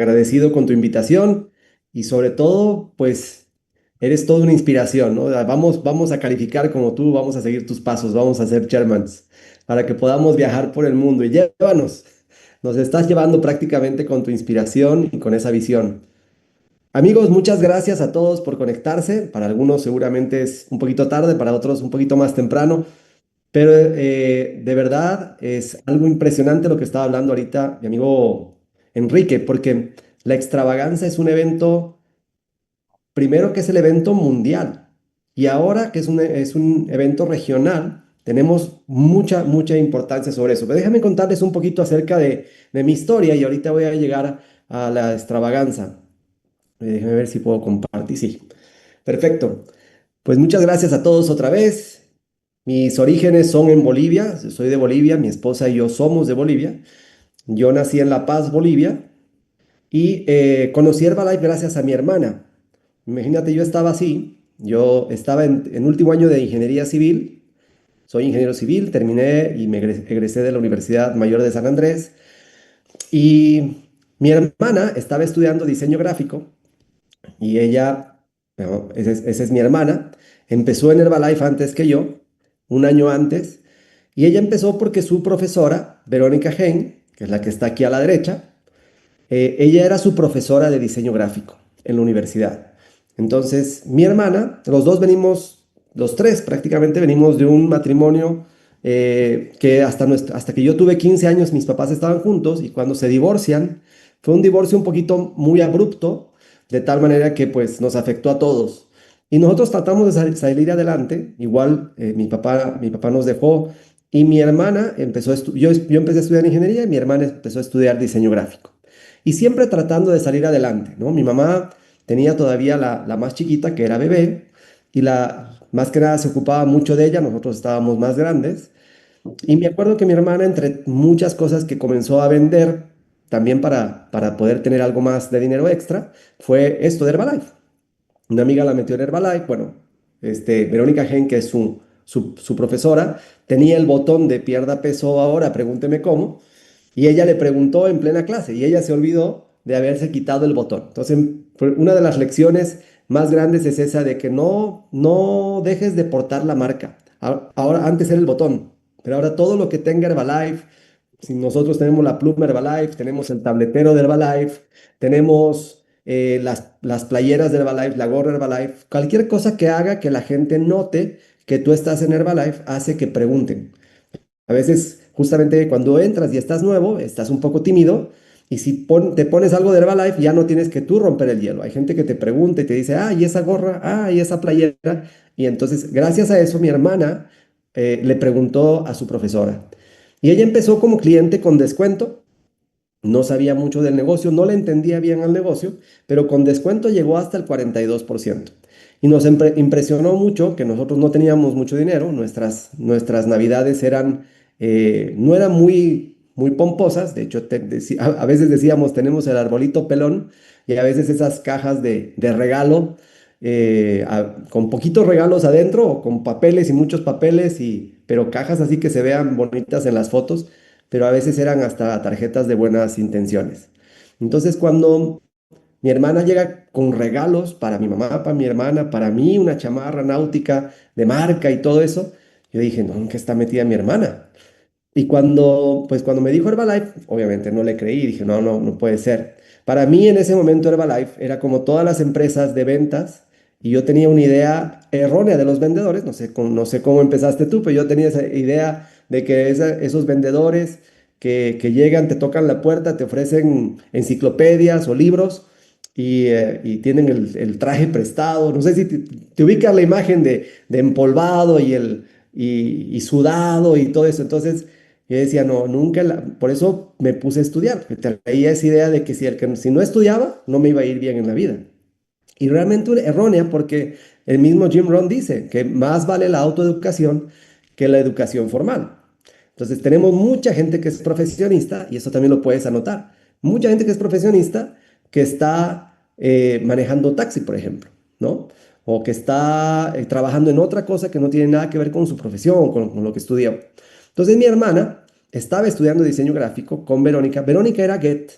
agradecido con tu invitación y sobre todo, pues eres toda una inspiración, ¿no? Vamos a calificar como tú, vamos a seguir tus pasos, vamos a ser chairmans para que podamos viajar por el mundo y llévanos. Nos estás llevando prácticamente con tu inspiración y con esa visión. Amigos, muchas gracias a todos por conectarse. Para algunos seguramente es un poquito tarde, para otros un poquito más temprano. Pero de verdad es algo impresionante lo que estaba hablando ahorita mi amigo Enrique, porque la extravaganza es un evento, primero que es el evento mundial, y ahora que es un evento regional, tenemos mucha importancia sobre eso. Pero déjame contarles un poquito acerca de mi historia y ahorita voy a llegar a la extravaganza. Déjame ver si puedo compartir. Sí, perfecto. Pues muchas gracias a todos otra vez. Mis orígenes son en Bolivia, yo soy de Bolivia, mi esposa y yo somos de Bolivia. Yo nací en La Paz, Bolivia, y conocí Herbalife gracias a mi hermana. Imagínate, yo estaba así, yo estaba en último año de ingeniería civil, soy ingeniero civil, terminé y me egresé de la Universidad Mayor de San Andrés, y mi hermana estaba estudiando diseño gráfico y ella, bueno, esa es mi hermana, empezó en Herbalife antes que yo, un año antes, y ella empezó porque su profesora, Verónica Hen, que es la que está aquí a la derecha, ella era su profesora de diseño gráfico en la universidad. Entonces, mi hermana, los dos venimos, los tres prácticamente venimos de un matrimonio que hasta que yo tuve 15 años mis papás estaban juntos y cuando se divorcian, fue un divorcio un poquito muy abrupto, de tal manera que pues nos afectó a todos. Y nosotros tratamos de salir adelante, igual mi papá nos dejó y mi hermana empezó yo empecé a estudiar ingeniería y mi hermana empezó a estudiar diseño gráfico y siempre tratando de salir adelante, ¿no? Mi mamá tenía todavía la más chiquita, que era bebé, y más que nada se ocupaba mucho de ella, nosotros estábamos más grandes, y me acuerdo que mi hermana, entre muchas cosas que comenzó a vender, también para poder tener algo más de dinero extra, fue esto de Herbalife. Una amiga la metió en Herbalife, bueno, Verónica Gen, que es su profesora, tenía el botón de pierda peso ahora, pregúnteme cómo, y ella le preguntó en plena clase y ella se olvidó de haberse quitado el botón. Entonces, una de las lecciones más grandes es esa de que no dejes de portar la marca. Ahora, antes era el botón, pero ahora todo lo que tenga Herbalife, si nosotros tenemos la pluma Herbalife, tenemos el tabletero de Herbalife, tenemos las playeras de Herbalife, la gorra Herbalife, cualquier cosa que haga que la gente note que tú estás en Herbalife hace que pregunten. A veces, justamente cuando entras y estás nuevo, estás un poco tímido y si te pones algo de Herbalife, ya no tienes que tú romper el hielo. Hay gente que te pregunta y te dice, ah, y esa gorra, ah, y esa playera. Y entonces, gracias a eso, mi hermana le preguntó a su profesora. Y ella empezó como cliente con descuento, no sabía mucho del negocio, no le entendía bien al negocio, pero con descuento llegó hasta el 42%. Y nos impresionó mucho que nosotros no teníamos mucho dinero, nuestras navidades no eran muy pomposas, de hecho a veces decíamos tenemos el arbolito pelón y a veces esas cajas de regalo con poquitos regalos adentro o con papeles y muchos papeles, pero cajas así que se vean bonitas en las fotos, pero a veces eran hasta tarjetas de buenas intenciones. Entonces, cuando mi hermana llega con regalos para mi mamá, para mi hermana, para mí, una chamarra náutica de marca y todo eso, yo dije, no, ¿en qué está metida mi hermana? Y cuando me dijo Herbalife, obviamente no le creí, dije, no puede ser. Para mí en ese momento Herbalife era como todas las empresas de ventas y yo tenía una idea errónea de los vendedores, no sé cómo empezaste tú, pero yo tenía esa idea de que esos vendedores que llegan, te tocan la puerta, te ofrecen enciclopedias o libros y tienen el traje prestado. No sé si te ubicas la imagen de empolvado y sudado y todo eso. Entonces yo decía, no, nunca, por eso me puse a estudiar, porque traía esa idea de que si no estudiaba, no me iba a ir bien en la vida. Y realmente errónea porque el mismo Jim Rohn dice que más vale la autoeducación que la educación formal. Entonces tenemos mucha gente que es profesionista, y eso también lo puedes anotar, mucha gente que es profesionista que está manejando taxi, por ejemplo, ¿no? O que está trabajando en otra cosa que no tiene nada que ver con su profesión, con lo que estudió. Entonces mi hermana estaba estudiando diseño gráfico con Verónica. Verónica era Get,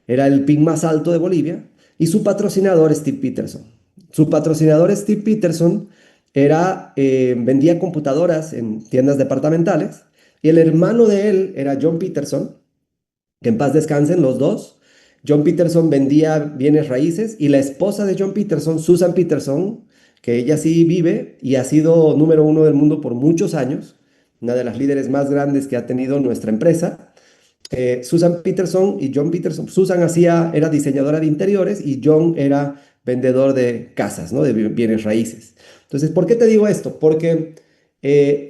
era el PIN más alto de Bolivia, y su patrocinador Steve Peterson. Su patrocinador Steve Peterson vendía computadoras en tiendas departamentales, y el hermano de él era John Peterson, que en paz descansen los dos. John Peterson vendía bienes raíces y la esposa de John Peterson, Susan Peterson, que ella sí vive y ha sido número uno del mundo por muchos años, una de las líderes más grandes que ha tenido nuestra empresa. Susan Peterson y John Peterson. Susan era diseñadora de interiores y John era vendedor de casas, ¿no? De bienes raíces. Entonces, ¿por qué te digo esto? Porque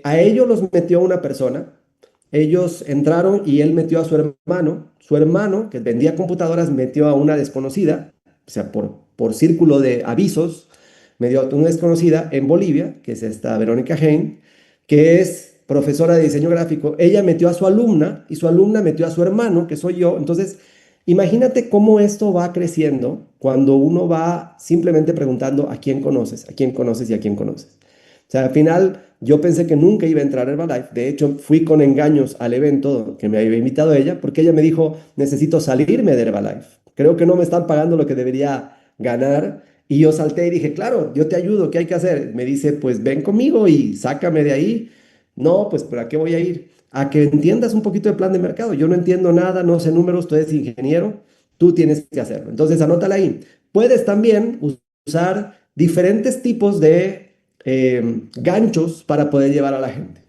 a ellos los metió una persona, ellos entraron y él metió a su hermano que vendía computadoras metió a una desconocida, o sea, por círculo de avisos, metió a una desconocida en Bolivia, que es esta Verónica Hein, que es profesora de diseño gráfico. Ella metió a su alumna y su alumna metió a su hermano, que soy yo. Entonces, imagínate cómo esto va creciendo cuando uno va simplemente preguntando a quién conoces y a quién conoces. O sea, al final yo pensé que nunca iba a entrar a Herbalife. De hecho, fui con engaños al evento que me había invitado ella, porque ella me dijo, necesito salirme de Herbalife. Creo que no me están pagando lo que debería ganar. Y yo salté y dije, claro, yo te ayudo, ¿qué hay que hacer? Me dice, pues ven conmigo y sácame de ahí. No, pues ¿para qué voy a ir? A que entiendas un poquito de plan de mercado. Yo no entiendo nada, no sé números, tú eres ingeniero, tú tienes que hacerlo. Entonces, anótala ahí. Puedes también usar diferentes tipos de ganchos para poder llevar a la gente.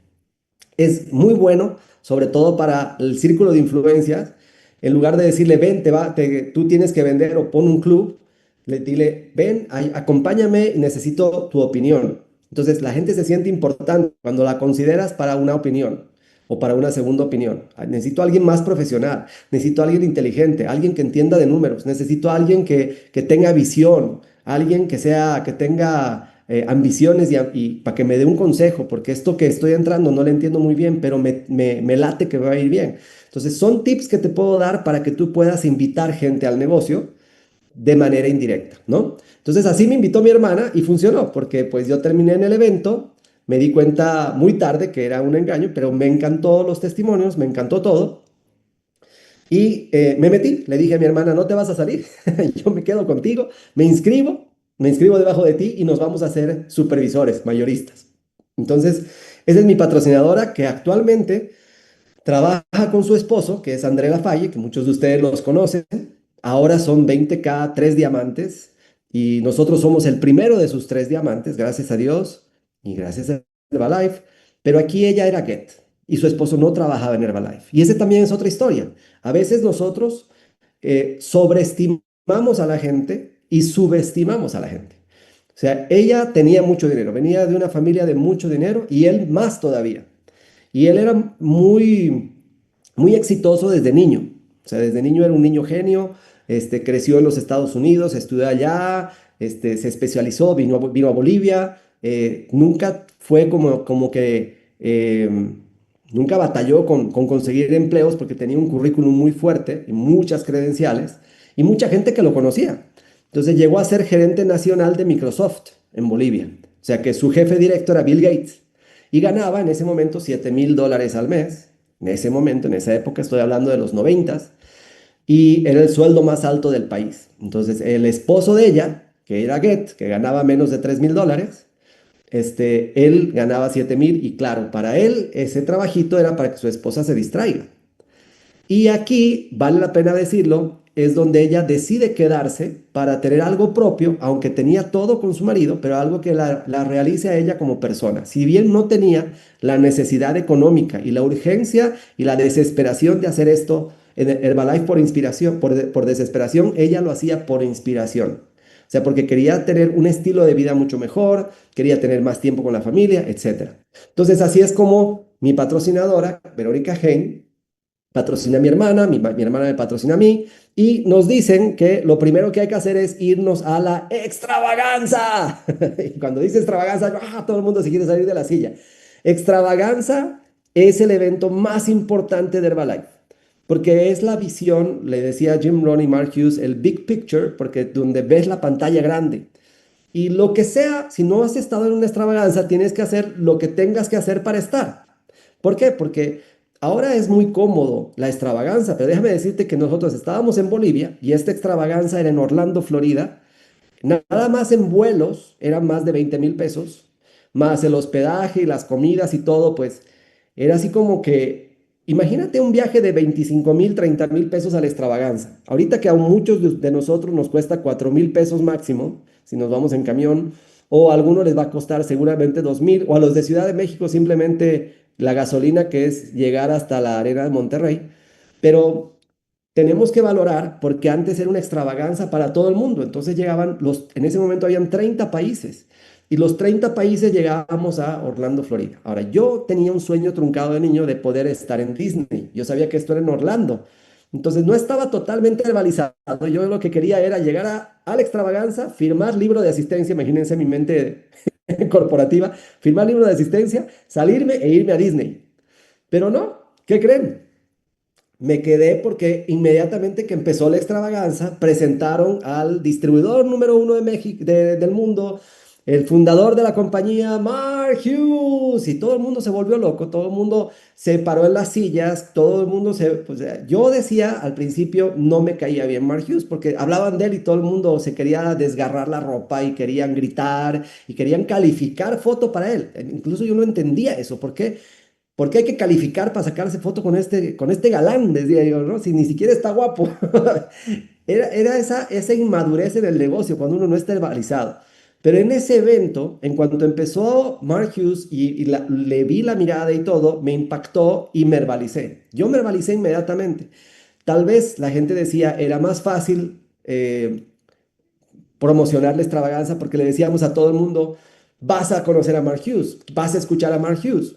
Es muy bueno, sobre todo para el círculo de influencias. En lugar de decirle, ven, tú tienes que vender o pon un club, le dile, ven, acompáñame y necesito tu opinión. Entonces la gente se siente importante cuando la consideras para una opinión o para una segunda opinión. Necesito a alguien más profesional, necesito a alguien inteligente, alguien que entienda de números, necesito a alguien que tenga visión, alguien que tenga ambiciones y para que me dé un consejo, porque esto que estoy entrando no le entiendo muy bien, pero me late que me va a ir bien. Entonces son tips que te puedo dar para que tú puedas invitar gente al negocio de manera indirecta, ¿no? Entonces así me invitó mi hermana y funcionó, porque pues yo terminé en el evento, me di cuenta muy tarde que era un engaño, pero me encantó los testimonios, me encantó todo. Y me metí, le dije a mi hermana, no te vas a salir, yo me quedo contigo, me inscribo debajo de ti y nos vamos a hacer supervisores, mayoristas. Entonces, esa es mi patrocinadora que actualmente trabaja con su esposo, que es André Lafalle, que muchos de ustedes los conocen. Ahora son 20K, 3 diamantes, y nosotros somos el primero de sus 3 diamantes, gracias a Dios y gracias a Herbalife. Pero aquí ella era Get y su esposo no trabajaba en Herbalife. Y ese también es otra historia. A veces nosotros sobreestimamos a la gente y subestimamos a la gente. O sea, ella tenía mucho dinero, venía de una familia de mucho dinero y él más todavía. Y él era muy exitoso desde niño. O sea, desde niño era un niño genio, creció en los Estados Unidos, estudió allá, se especializó, vino a Bolivia, nunca fue como que, nunca batalló con conseguir empleos porque tenía un currículum muy fuerte y muchas credenciales y mucha gente que lo conocía. Entonces llegó a ser gerente nacional de Microsoft en Bolivia. O sea que su jefe directo era Bill Gates y ganaba en ese momento $7,000 al mes. En ese momento, en esa época, estoy hablando de los noventas, y era el sueldo más alto del país. Entonces, el esposo de ella, que era Get, que ganaba menos de $3,000, él ganaba 7,000 y claro, para él ese trabajito era para que su esposa se distraiga. Y aquí, vale la pena decirlo, es donde ella decide quedarse para tener algo propio, aunque tenía todo con su marido, pero algo que la realice a ella como persona. Si bien no tenía la necesidad económica y la urgencia y la desesperación de hacer esto en Herbalife por inspiración, por desesperación, ella lo hacía por inspiración. O sea, porque quería tener un estilo de vida mucho mejor, quería tener más tiempo con la familia, etcétera. Entonces, así es como mi patrocinadora, Verónica Hein, patrocina a mi hermana, mi hermana me patrocina a mí, y nos dicen que lo primero que hay que hacer es irnos a la extravaganza. Y cuando dice extravaganza, todo el mundo se quiere salir de la silla. Extravaganza es el evento más importante de Herbalife, porque es la visión, le decía Jim Rohn y Mark Hughes, el big picture, porque donde ves la pantalla grande. Y lo que sea, si no has estado en una extravaganza, tienes que hacer lo que tengas que hacer para estar. ¿Por qué? Porque ahora es muy cómodo la extravaganza, pero déjame decirte que nosotros estábamos en Bolivia y esta extravaganza era en Orlando, Florida. Nada más en vuelos eran más de 20.000 pesos, más el hospedaje y las comidas y todo, pues era así como que, imagínate un viaje de 25.000, 30.000 pesos a la extravaganza. Ahorita que a muchos de nosotros nos cuesta 4.000 pesos máximo, si nos vamos en camión, o a algunos les va a costar seguramente 2.000, o a los de Ciudad de México simplemente la gasolina que es llegar hasta la arena de Monterrey. Pero tenemos que valorar porque antes era una extravaganza para todo el mundo. Entonces llegaban en ese momento habían 30 países y los 30 países llegábamos a Orlando, Florida. Ahora, yo tenía un sueño truncado de niño de poder estar en Disney. Yo sabía que esto era en Orlando. Entonces no estaba totalmente verbalizado. Yo lo que quería era llegar a la extravaganza, firmar libro de asistencia, imagínense mi mente corporativa, firmar libro de asistencia, salirme e irme a Disney. Pero no, ¿qué creen? Me quedé porque inmediatamente que empezó la extravaganza, presentaron al distribuidor número uno de México, del mundo, el fundador de la compañía, Mark Hughes, y todo el mundo se volvió loco, todo el mundo se paró en las sillas, todo el mundo pues, yo decía al principio, no me caía bien Mark Hughes, porque hablaban de él y todo el mundo se quería desgarrar la ropa y querían gritar y querían calificar foto para él. Incluso yo no entendía eso, ¿por qué? ¿Por qué hay que calificar para sacarse foto con este galán? Decía yo, ¿no? Si ni siquiera está guapo. Era esa inmadurez en el negocio cuando uno no está verbalizado. Pero en ese evento, en cuanto empezó Mark Hughes le vi la mirada y todo, me impactó y me verbalicé. Yo me verbalicé inmediatamente. Tal vez la gente decía, era más fácil promocionar la extravaganza porque le decíamos a todo el mundo, vas a conocer a Mark Hughes, vas a escuchar a Mark Hughes.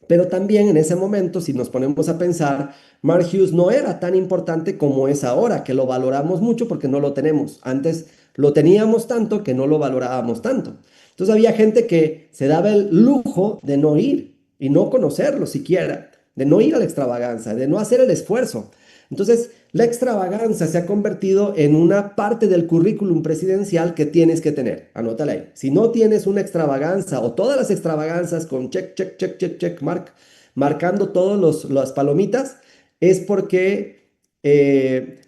Pero también en ese momento, si nos ponemos a pensar, Mark Hughes no era tan importante como es ahora, que lo valoramos mucho porque no lo tenemos. Antes lo teníamos tanto que no lo valorábamos tanto. Entonces había gente que se daba el lujo de no ir y no conocerlo siquiera, de no ir a la extravaganza, de no hacer el esfuerzo. Entonces, la extravaganza se ha convertido en una parte del currículum presidencial que tienes que tener. Anótala ahí. Si no tienes una extravaganza o todas las extravaganzas con check, check, check, check, check, marcando todas las palomitas, es porque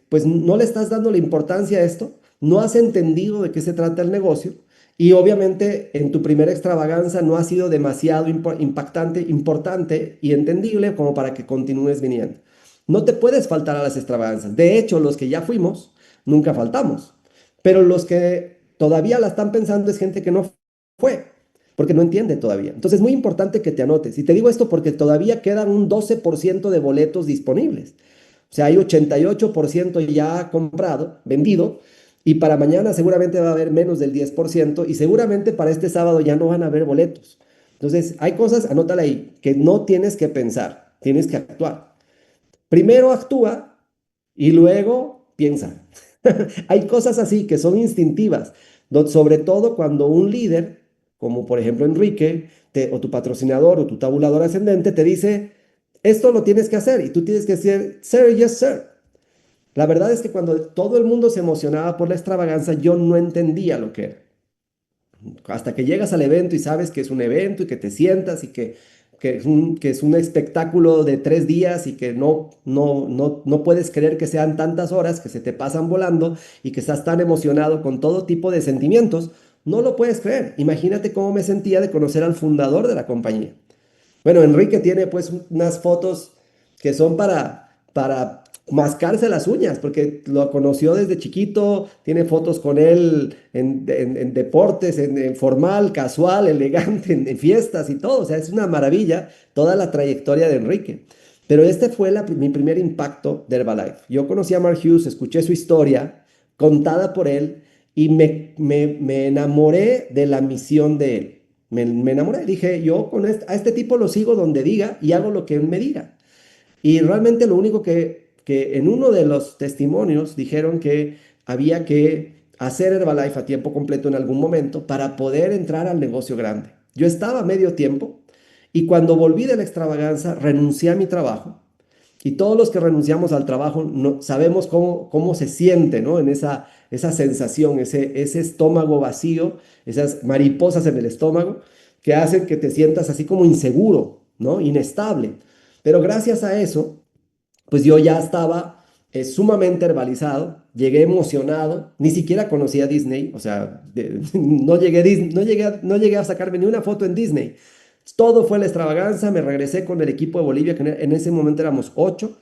pues no le estás dando la importancia a esto, no has entendido de qué se trata el negocio y obviamente en tu primera extravaganza no ha sido demasiado impactante, importante y entendible como para que continúes viniendo. No te puedes faltar a las extravaganzas. De hecho, los que ya fuimos, nunca faltamos. Pero los que todavía la están pensando es gente que no fue, porque no entiende todavía. Entonces es muy importante que te anotes. Y te digo esto porque todavía quedan un 12% de boletos disponibles. O sea, hay 88% ya comprado, vendido, y para mañana seguramente va a haber menos del 10% y seguramente para este sábado ya no van a haber boletos. Entonces, hay cosas, anótala ahí, que no tienes que pensar, tienes que actuar. Primero actúa y luego piensa. Hay cosas así que son instintivas, sobre todo cuando un líder, como por ejemplo Enrique, o tu patrocinador o tu tabulador ascendente, te dice, esto lo tienes que hacer y tú tienes que decir, sir, yes, sir. La verdad es que cuando todo el mundo se emocionaba por la extravaganza, yo no entendía lo que era. Hasta que llegas al evento y sabes que es un evento y que te sientas y que es un espectáculo de 3 días y que no puedes creer que sean tantas horas que se te pasan volando y que estás tan emocionado con todo tipo de sentimientos, no lo puedes creer. Imagínate cómo me sentía de conocer al fundador de la compañía. Bueno, Enrique tiene pues unas fotos que son para mascarse las uñas, porque lo conoció desde chiquito, tiene fotos con él en deportes, en formal, casual, elegante, en fiestas y todo. O sea, es una maravilla toda la trayectoria de Enrique. Pero este fue mi primer impacto de Herbalife. Yo conocí a Mark Hughes, escuché su historia contada por él y me enamoré de la misión de él. Me enamoré, dije, yo a este tipo lo sigo donde diga y hago lo que él me diga. Y realmente lo único que en uno de los testimonios dijeron que había que hacer Herbalife a tiempo completo en algún momento para poder entrar al negocio grande. Yo estaba a medio tiempo y cuando volví de la extravaganza renuncié a mi trabajo y todos los que renunciamos al trabajo sabemos cómo se siente, ¿no? En esa sensación, ese estómago vacío, esas mariposas en el estómago que hacen que te sientas así como inseguro, ¿no? Inestable. Pero gracias a eso, pues yo ya estaba sumamente herbalizado, llegué emocionado, ni siquiera conocía Disney, o sea, no llegué, no llegué a sacarme ni una foto en Disney. Todo fue la extravaganza, me regresé con el equipo de Bolivia, que en ese momento éramos 8.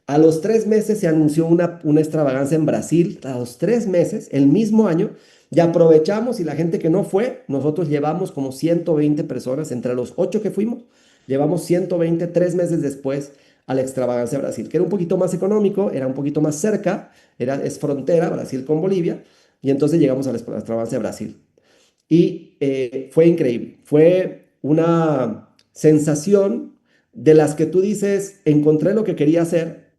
A los 3 meses se anunció una extravaganza en Brasil, a los 3 meses, el mismo año, ya aprovechamos y la gente que no fue, nosotros llevamos como 120 personas, entre los 8 que fuimos, llevamos 120 3 meses después a la extravagancia de Brasil, que era un poquito más económico, era un poquito más cerca, es frontera Brasil con Bolivia, y entonces llegamos a la extravagancia de Brasil. Y fue increíble, fue una sensación de las que tú dices, encontré lo que quería hacer,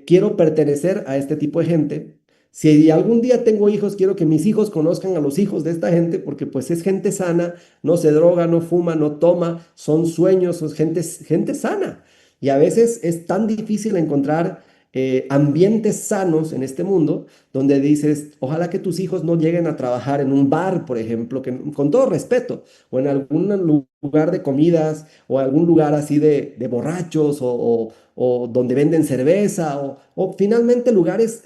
quiero pertenecer a este tipo de gente. Si algún día tengo hijos, quiero que mis hijos conozcan a los hijos de esta gente, porque pues es gente sana, no se droga, no fuma, no toma, son sueños, son gente sana. Y a veces es tan difícil encontrar ambientes sanos en este mundo, donde dices, ojalá que tus hijos no lleguen a trabajar en un bar, por ejemplo, que con todo respeto, o en algún lugar de comidas, o algún lugar así de borrachos, o donde venden cerveza, o finalmente lugares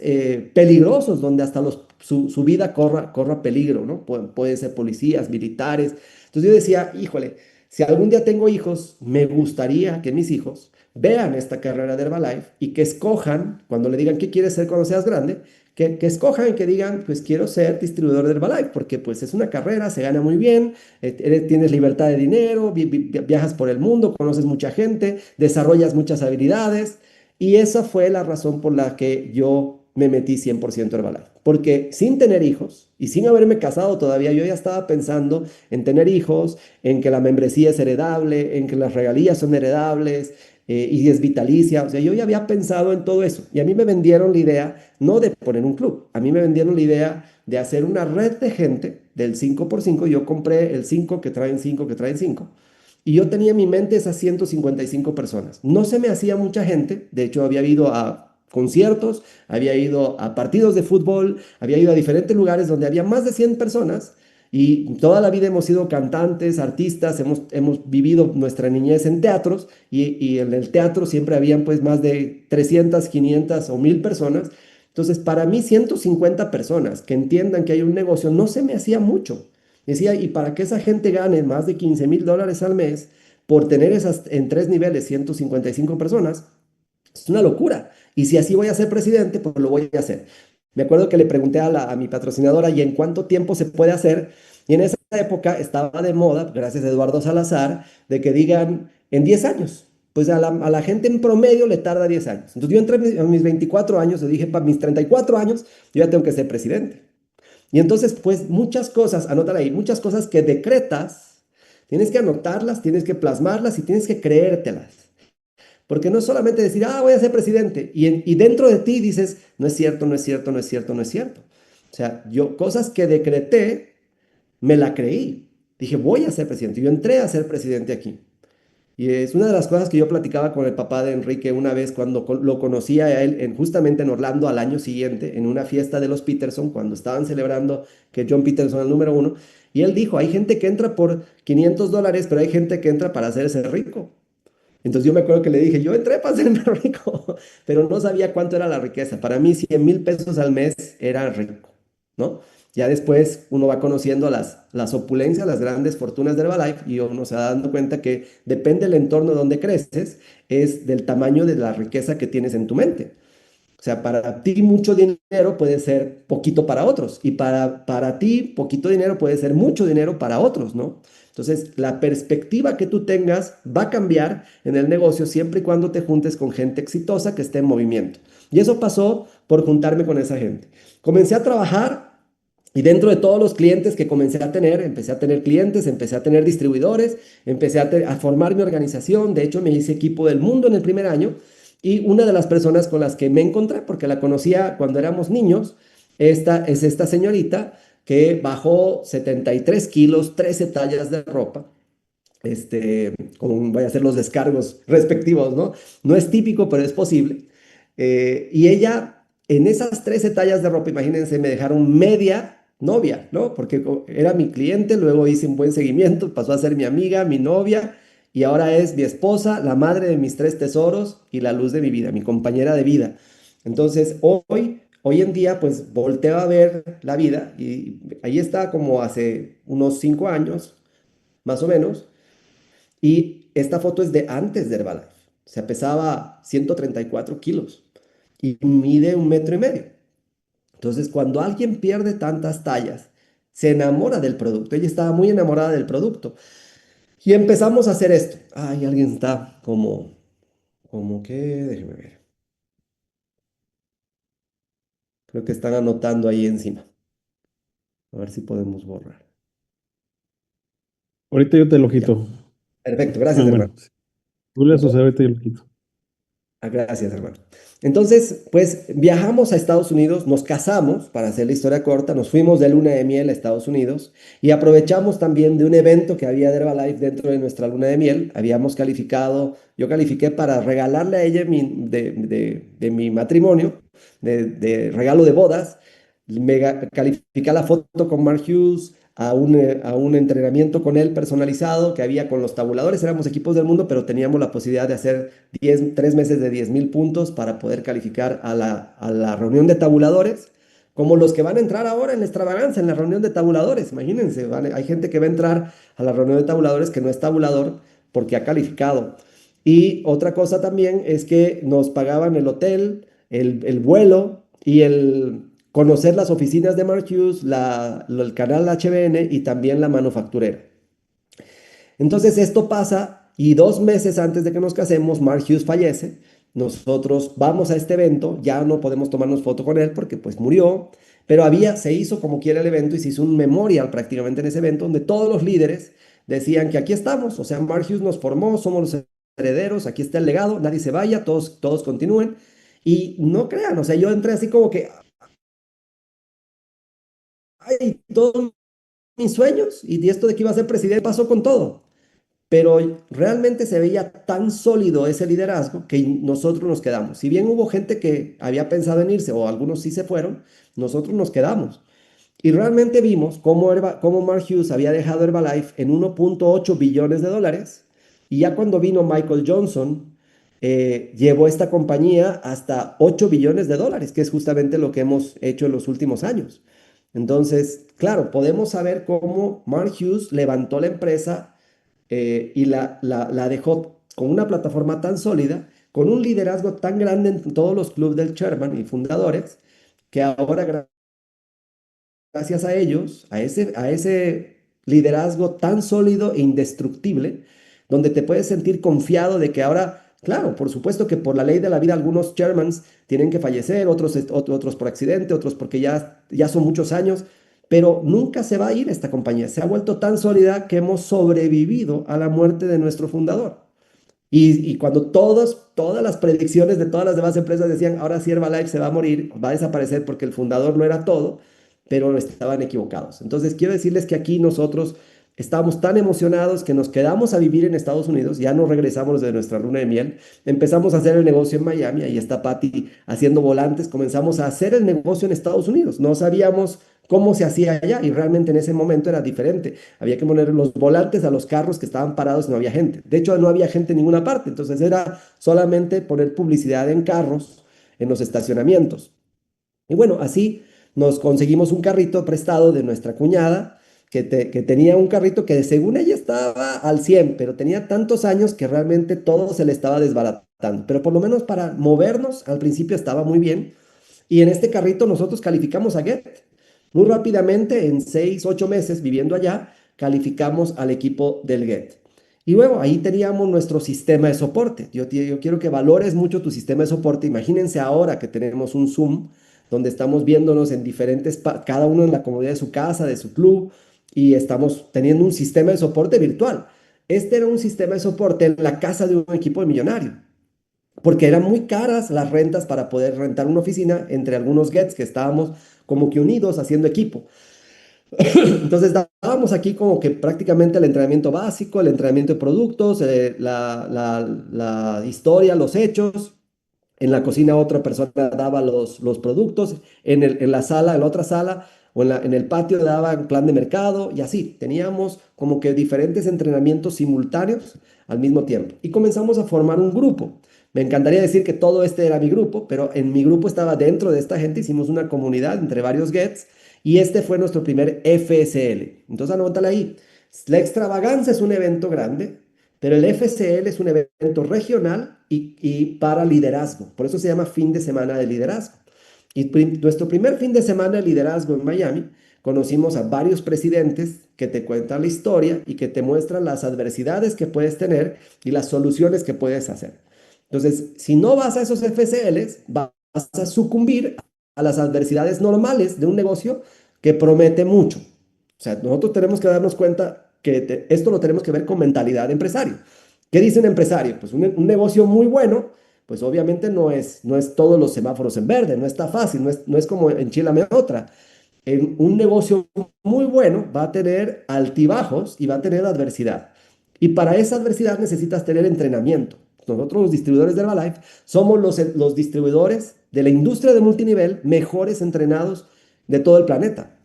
peligrosos donde hasta su vida corra peligro, ¿no? Pueden ser policías, militares. Entonces yo decía, híjole, si algún día tengo hijos, me gustaría que mis hijos vean esta carrera de Herbalife y que escojan, cuando le digan qué quieres ser cuando seas grande, que escojan y que digan, pues quiero ser distribuidor de Herbalife, porque pues es una carrera, se gana muy bien, tienes libertad de dinero, viajas por el mundo, conoces mucha gente, desarrollas muchas habilidades. Y esa fue la razón por la que yo me metí 100% Herbalife. Porque sin tener hijos y sin haberme casado todavía, yo ya estaba pensando en tener hijos, en que la membresía es heredable, en que las regalías son heredables, y es vitalicia. O sea, yo ya había pensado en todo eso. Y a mí me vendieron la idea no de poner un club, a mí me vendieron la idea de hacer una red de gente del 5x5. Yo compré el 5 que traen 5 que traen 5. Y yo tenía en mi mente esas 155 personas. No se me hacía mucha gente. De hecho, había ido a conciertos, había ido a partidos de fútbol, había ido a diferentes lugares donde había más de 100 personas. Y toda la vida hemos sido cantantes, artistas, hemos vivido nuestra niñez en teatros y en el teatro siempre habían pues más de 300, 500 o 1000 personas. Entonces, para mí 150 personas que entiendan que hay un negocio no se me hacía mucho. Decía, y para que esa gente gane más de $15,000 al mes por tener esas en 3 niveles, 155 personas, es una locura. Y si así voy a ser presidente, pues lo voy a hacer. Me acuerdo que le pregunté a mi patrocinadora, ¿y en cuánto tiempo se puede hacer? Y en esa época estaba de moda, gracias a Eduardo Salazar, de que digan en 10 años. Pues a la gente en promedio le tarda 10 años. Entonces yo entré a mis 24 años, le dije, para mis 34 años, yo ya tengo que ser presidente. Y entonces, pues muchas cosas, anótala ahí, muchas cosas que decretas, tienes que anotarlas, tienes que plasmarlas y tienes que creértelas. Porque no es solamente decir, ah, voy a ser presidente, y dentro de ti dices, no es cierto, no es cierto, no es cierto, no es cierto. O sea, yo cosas que decreté, me la creí. Dije, voy a ser presidente. Yo entré a ser presidente aquí. Y es una de las cosas que yo platicaba con el papá de Enrique una vez cuando lo conocí a él justamente en Orlando al año siguiente, en una fiesta de los Peterson, cuando estaban celebrando que John Peterson es el número uno. Y él dijo, hay gente que entra por $500, pero hay gente que entra para hacerse rico. Entonces yo me acuerdo que le dije, yo entré para hacerme rico, pero no sabía cuánto era la riqueza. Para mí 100,000 pesos al mes era rico, ¿no? Ya después uno va conociendo las opulencias, las grandes fortunas de Herbalife y uno se va dando cuenta que depende del entorno donde creces, es del tamaño de la riqueza que tienes en tu mente. O sea, para ti mucho dinero puede ser poquito para otros y para ti poquito dinero puede ser mucho dinero para otros, ¿no? Entonces, la perspectiva que tú tengas va a cambiar en el negocio siempre y cuando te juntes con gente exitosa que esté en movimiento. Y eso pasó por juntarme con esa gente. Comencé a trabajar y dentro de todos los clientes que comencé a tener, empecé a tener clientes, empecé a tener distribuidores, empecé a formar mi organización. De hecho, me hice equipo del mundo en el primer año. Y una de las personas con las que me encontré, porque la conocía cuando éramos niños, esta señorita que bajó 73 kilos, 13 tallas de ropa, como voy a hacer los descargos respectivos, ¿no? No es típico, pero es posible. Y ella, en esas 13 tallas de ropa, imagínense, me dejaron media novia, ¿no? Porque era mi cliente, luego hice un buen seguimiento, pasó a ser mi amiga, mi novia, y ahora es mi esposa, la madre de mis tres tesoros y la luz de mi vida, mi compañera de vida. Entonces, hoy en día, pues volteo a ver la vida y ahí está como hace unos 5 años, más o menos, y esta foto es de antes de Herbalife. O sea, pesaba 134 kilos y mide 1,5 metros. Entonces, cuando alguien pierde tantas tallas, se enamora del producto. Ella estaba muy enamorada del producto. Y empezamos a hacer esto. Ay, alguien está como que, déjeme ver. Creo que están anotando ahí encima. A ver si podemos borrar. Ahorita yo te lo Ya. quito. Perfecto, Ah, gracias, hermano. bueno. Tú le haces ahorita yo lo quito. Gracias, hermano. Entonces, pues viajamos a Estados Unidos, nos casamos, para hacer la historia corta, nos fuimos de luna de miel a Estados Unidos y aprovechamos también de un evento que había de Herbalife dentro de nuestra luna de miel. Habíamos calificado, yo califiqué para regalarle a ella de mi matrimonio, de regalo de bodas. Calificé la foto con Mark Hughes, a un entrenamiento con él personalizado que había con los tabuladores. Éramos equipos del mundo, pero teníamos la posibilidad de hacer 3 meses de 10,000 puntos para poder calificar a la reunión de tabuladores, como los que van a entrar ahora en la extravaganza, en la reunión de tabuladores. Imagínense, hay gente que va a entrar a la reunión de tabuladores que no es tabulador porque ha calificado. Y otra cosa también es que nos pagaban el hotel, el vuelo y el conocer las oficinas de Mark Hughes, el canal HBN y también la manufacturera. Entonces esto pasa y 2 meses antes de que nos casemos, Mark Hughes fallece. Nosotros vamos a este evento, ya no podemos tomarnos foto con él porque pues murió, pero se hizo como quiera el evento y se hizo un memorial prácticamente en ese evento donde todos los líderes decían que aquí estamos, o sea, Mark Hughes nos formó, somos los herederos, aquí está el legado, nadie se vaya, todos continúen. Y no crean, o sea, yo entré así como que, ay, todos mis sueños y esto de que iba a ser presidente pasó con todo. Pero realmente se veía tan sólido ese liderazgo que nosotros nos quedamos. Si bien hubo gente que había pensado en irse o algunos sí se fueron, nosotros nos quedamos. Y realmente vimos cómo Mark Hughes había dejado Herbalife en 1,8 billones de dólares y ya cuando vino Michael Johnson, llevó esta compañía hasta 8 billones de dólares, que es justamente lo que hemos hecho en los últimos años. Entonces, claro, podemos saber cómo Mark Hughes levantó la empresa y la dejó con una plataforma tan sólida, con un liderazgo tan grande en todos los clubes del chairman y fundadores, que ahora gracias a ellos, a ese liderazgo tan sólido e indestructible, donde te puedes sentir confiado de que ahora, claro, por supuesto que por la ley de la vida algunos chairmans tienen que fallecer, otros por accidente, otros porque ya son muchos años, pero nunca se va a ir esta compañía. Se ha vuelto tan sólida que hemos sobrevivido a la muerte de nuestro fundador. Y cuando todas las predicciones de todas las demás empresas decían, ahora sí Herbalife se va a morir, va a desaparecer porque el fundador no era todo, pero estaban equivocados. Entonces, quiero decirles que aquí nosotros estábamos tan emocionados que nos quedamos a vivir en Estados Unidos, ya no regresamos de nuestra luna de miel, empezamos a hacer el negocio en Miami, ahí está Patty haciendo volantes, comenzamos a hacer el negocio en Estados Unidos, no sabíamos cómo se hacía allá y realmente en ese momento era diferente. Había que poner los volantes a los carros que estaban parados y no había gente. De hecho, no había gente en ninguna parte, entonces era solamente poner publicidad en carros, en los estacionamientos. Y bueno, así nos conseguimos un carrito prestado de nuestra cuñada, que tenía un carrito que según ella estaba al 100, pero tenía tantos años que realmente todo se le estaba desbaratando. Pero por lo menos para movernos al principio estaba muy bien. Y en este carrito nosotros calificamos a Get. Muy rápidamente, en 6, 8 meses viviendo allá, calificamos al equipo del Get. Y luego ahí teníamos nuestro sistema de soporte. Yo quiero que valores mucho tu sistema de soporte. Imagínense ahora que tenemos un Zoom donde estamos viéndonos en cada uno en la comodidad de su casa, de su club, y estamos teniendo un sistema de soporte virtual. Este era un sistema de soporte en la casa de un equipo de millonario, porque eran muy caras las rentas para poder rentar una oficina entre algunos Gets que estábamos como que unidos haciendo equipo. Entonces dábamos aquí como que prácticamente el entrenamiento básico, el entrenamiento de productos, la historia, los hechos, en la cocina otra persona daba los productos, en la sala, en la otra sala o en el patio daban plan de mercado y así. Teníamos como que diferentes entrenamientos simultáneos al mismo tiempo. Y comenzamos a formar un grupo. Me encantaría decir que todo este era mi grupo, pero en mi grupo estaba dentro de esta gente, hicimos una comunidad entre varios gets y este fue nuestro primer FSL. Entonces anótala ahí. La extravaganza es un evento grande, pero el FCL es un evento regional y para liderazgo. Por eso se llama fin de semana de liderazgo. Y nuestro primer fin de semana de liderazgo en Miami, conocimos a varios presidentes que te cuentan la historia y que te muestran las adversidades que puedes tener y las soluciones que puedes hacer. Entonces, si no vas a esos FCLs, vas a sucumbir a las adversidades normales de un negocio que promete mucho. O sea, nosotros tenemos que darnos cuenta que esto lo tenemos que ver con mentalidad de empresario. ¿Qué dice un empresario? Pues un negocio muy bueno, pues obviamente no es todos los semáforos en verde, no está fácil, no es como enchilame otra. Un negocio muy bueno va a tener altibajos y va a tener adversidad. Y para esa adversidad necesitas tener entrenamiento. Nosotros los distribuidores de Herbalife somos los distribuidores de la industria de multinivel mejores entrenados de todo el planeta.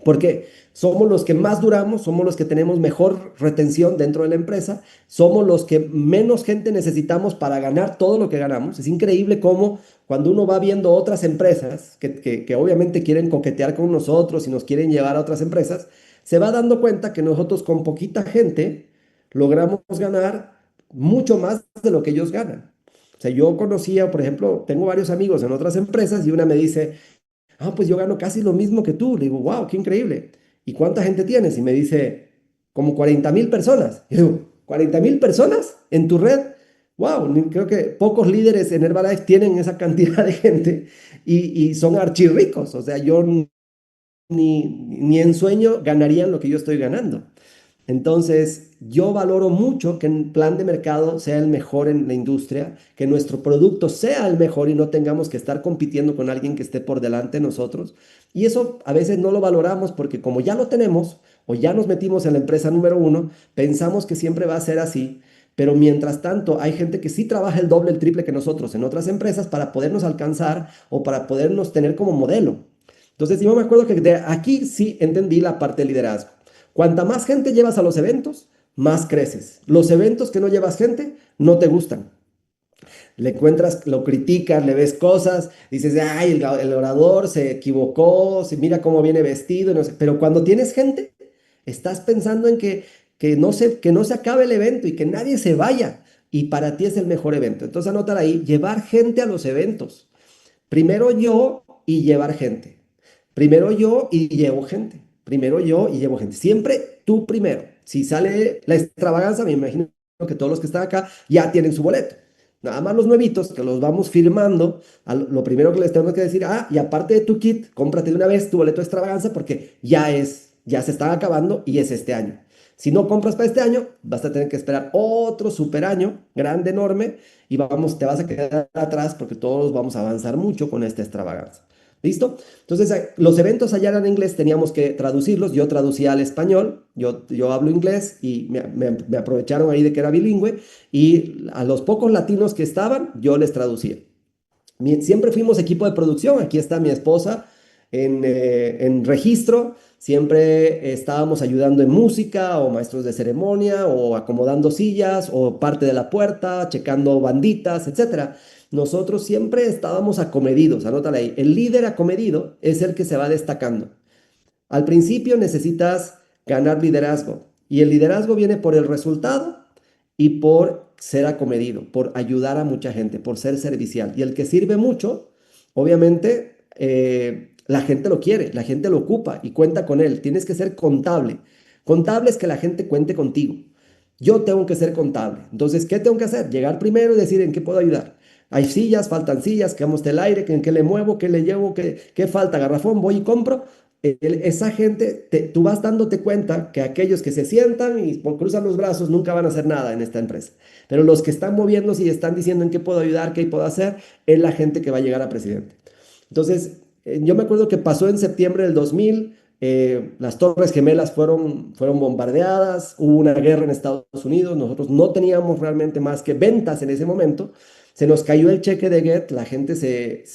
Porque somos los que más duramos, somos los que tenemos mejor retención dentro de la empresa, somos los que menos gente necesitamos para ganar todo lo que ganamos. Es increíble cómo cuando uno va viendo otras empresas que obviamente quieren coquetear con nosotros y nos quieren llevar a otras empresas, se va dando cuenta que nosotros con poquita gente logramos ganar mucho más de lo que ellos ganan. O sea, yo conocía, por ejemplo, tengo varios amigos en otras empresas y una me dice, pues yo gano casi lo mismo que tú. Le digo, wow, qué increíble. ¿Y cuánta gente tienes? Y me dice, como 40,000 personas. Y digo, ¿40,000 personas en tu red? Wow, creo que pocos líderes en Herbalife tienen esa cantidad de gente y son archirricos. O sea, yo ni en sueño ganarían lo que yo estoy ganando. Entonces, yo valoro mucho que el plan de mercado sea el mejor en la industria, que nuestro producto sea el mejor y no tengamos que estar compitiendo con alguien que esté por delante de nosotros. Y eso a veces no lo valoramos porque como ya lo tenemos o ya nos metimos en la empresa número uno, pensamos que siempre va a ser así. Pero mientras tanto, hay gente que sí trabaja el doble, el triple que nosotros en otras empresas para podernos alcanzar o para podernos tener como modelo. Entonces, yo me acuerdo que de aquí sí entendí la parte de liderazgo. Cuanta más gente llevas a los eventos, más creces. Los eventos que no llevas gente no te gustan. Le encuentras, lo criticas, le ves cosas, dices, ay, el orador se equivocó, mira cómo viene vestido, no sé. Pero cuando tienes gente, estás pensando en que no se acabe el evento y que nadie se vaya. Y para ti es el mejor evento. Entonces anótala ahí, llevar gente a los eventos. Primero yo y llevar gente. Primero yo y llevo gente. Primero yo y llevo gente. Siempre tú primero. Si sale la extravaganza, me imagino que todos los que están acá ya tienen su boleto. Nada más los nuevitos que los vamos firmando. Lo primero que les tenemos que decir, y aparte de tu kit, cómprate de una vez tu boleto de extravaganza porque ya se están acabando y es este año. Si no compras para este año, vas a tener que esperar otro super año, grande, enorme, y te vas a quedar atrás porque todos vamos a avanzar mucho con esta extravaganza. ¿Listo? Entonces, los eventos allá eran en inglés, teníamos que traducirlos. Yo traducía al español, yo hablo inglés y me aprovecharon ahí de que era bilingüe y a los pocos latinos que estaban, yo les traducía. Siempre fuimos equipo de producción, aquí está mi esposa en registro, siempre estábamos ayudando en música o maestros de ceremonia o acomodando sillas o parte de la puerta, checando banditas, etcétera. Nosotros siempre estábamos acomedidos, anótale ahí, el líder acomedido es el que se va destacando. Al principio necesitas ganar liderazgo y el liderazgo viene por el resultado y por ser acomedido, por ayudar a mucha gente, por ser servicial. Y el que sirve mucho, obviamente, la gente lo quiere, la gente lo ocupa y cuenta con él. Tienes que ser contable. Contable es que la gente cuente contigo. Yo tengo que ser contable. Entonces, ¿qué tengo que hacer? Llegar primero y decir en qué puedo ayudar. Hay sillas, faltan sillas, que vamos el aire, en qué le muevo, qué le llevo, qué falta, garrafón, voy y compro. Esa gente, tú vas dándote cuenta que aquellos que se sientan y cruzan los brazos nunca van a hacer nada en esta empresa. Pero los que están moviéndose y están diciendo en qué puedo ayudar, qué puedo hacer, es la gente que va a llegar a presidente. Entonces, yo me acuerdo que pasó en septiembre del 2000, las Torres Gemelas fueron bombardeadas, hubo una guerra en Estados Unidos, nosotros no teníamos realmente más que ventas en ese momento, se nos cayó el cheque de Get, la gente se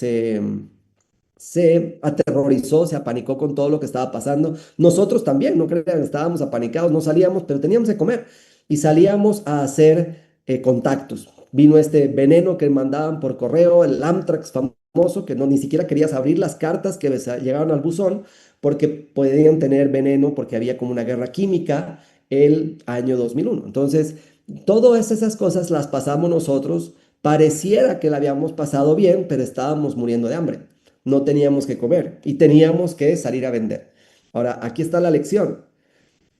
aterrorizó, se apanicó con todo lo que estaba pasando. Nosotros también, no crean, estábamos apanicados, no salíamos, pero teníamos que comer y salíamos a hacer contactos. Vino este veneno que mandaban por correo, el Amtrax famoso, que no ni siquiera querías abrir las cartas que llegaban al buzón porque podían tener veneno, porque había como una guerra química el año 2001. Entonces, todas esas cosas las pasamos nosotros. Pareciera que la habíamos pasado bien, pero estábamos muriendo de hambre, no teníamos que comer y teníamos que salir a vender. Ahora, aquí está la lección.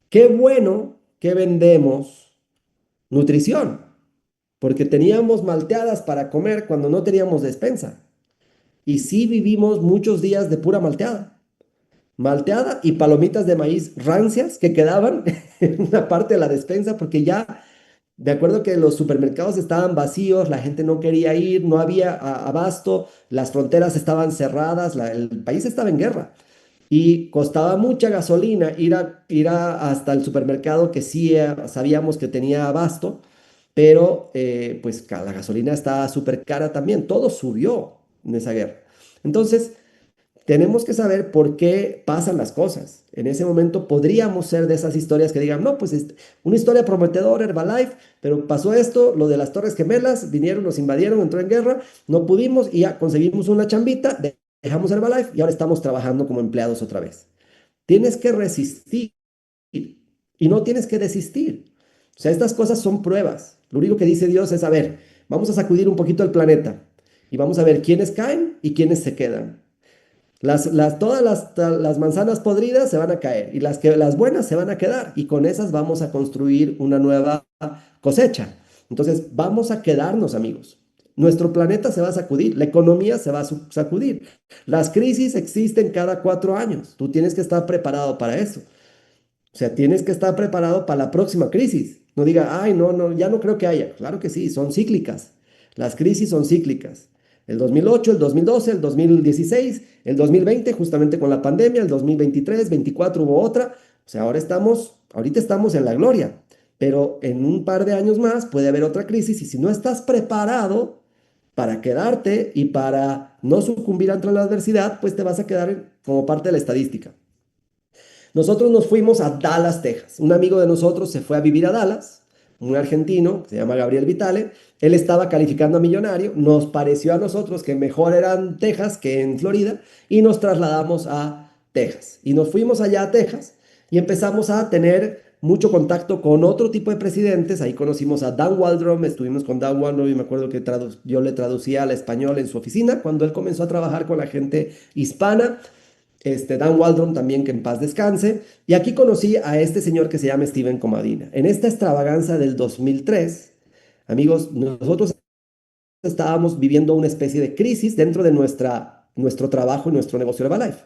Qué bueno que vendemos nutrición, porque teníamos malteadas para comer cuando no teníamos despensa. Y sí vivimos muchos días de pura malteada. Malteada y palomitas de maíz rancias que quedaban en una parte de la despensa porque ya, de acuerdo que los supermercados estaban vacíos, la gente no quería ir, no había abasto, las fronteras estaban cerradas, el país estaba en guerra y costaba mucha gasolina hasta el supermercado que sí sabíamos que tenía abasto, pero pues la gasolina estaba súper cara también, todo subió en esa guerra. Entonces, tenemos que saber por qué pasan las cosas. En ese momento podríamos ser de esas historias que digan, no, pues una historia prometedora, Herbalife, pero pasó esto, lo de las Torres Gemelas, vinieron, nos invadieron, entró en guerra, no pudimos y ya conseguimos una chambita, dejamos Herbalife y ahora estamos trabajando como empleados otra vez. Tienes que resistir y no tienes que desistir. O sea, estas cosas son pruebas. Lo único que dice Dios es, a ver, vamos a sacudir un poquito el planeta y vamos a ver quiénes caen y quiénes se quedan. Todas las manzanas podridas se van a caer y las buenas se van a quedar y con esas vamos a construir una nueva cosecha. Entonces, vamos a quedarnos, amigos. Nuestro planeta se va a sacudir, la economía se va a sacudir. Las crisis existen cada 4 años. Tú tienes que estar preparado para eso. O sea, tienes que estar preparado para la próxima crisis. No diga, ay, no, no, ya no creo que haya. Claro que sí, son cíclicas. Las crisis son cíclicas. El 2008, el 2012, el 2016, el 2020, justamente con la pandemia, el 2023, 24 hubo otra. O sea, ahorita estamos en la gloria, pero en un par de años más puede haber otra crisis y si no estás preparado para quedarte y para no sucumbir ante la adversidad, pues te vas a quedar como parte de la estadística. Nosotros nos fuimos a Dallas, Texas. Un amigo de nosotros se fue a vivir a Dallas, un argentino que se llama Gabriel Vitale. Él estaba calificando a millonario. Nos pareció a nosotros que mejor era en Texas que en Florida y nos trasladamos a Texas. Y nos fuimos allá a Texas y empezamos a tener mucho contacto con otro tipo de presidentes. Ahí conocimos a Dan Waldron, estuvimos con Dan Waldron y me acuerdo que yo le traducía al español en su oficina cuando él comenzó a trabajar con la gente hispana. Dan Waldron también, que en paz descanse. Y aquí conocí a este señor que se llama Steven Comadina. En esta extravaganza del 2003, amigos, nosotros estábamos viviendo una especie de crisis dentro de nuestro trabajo y nuestro negocio Herbalife.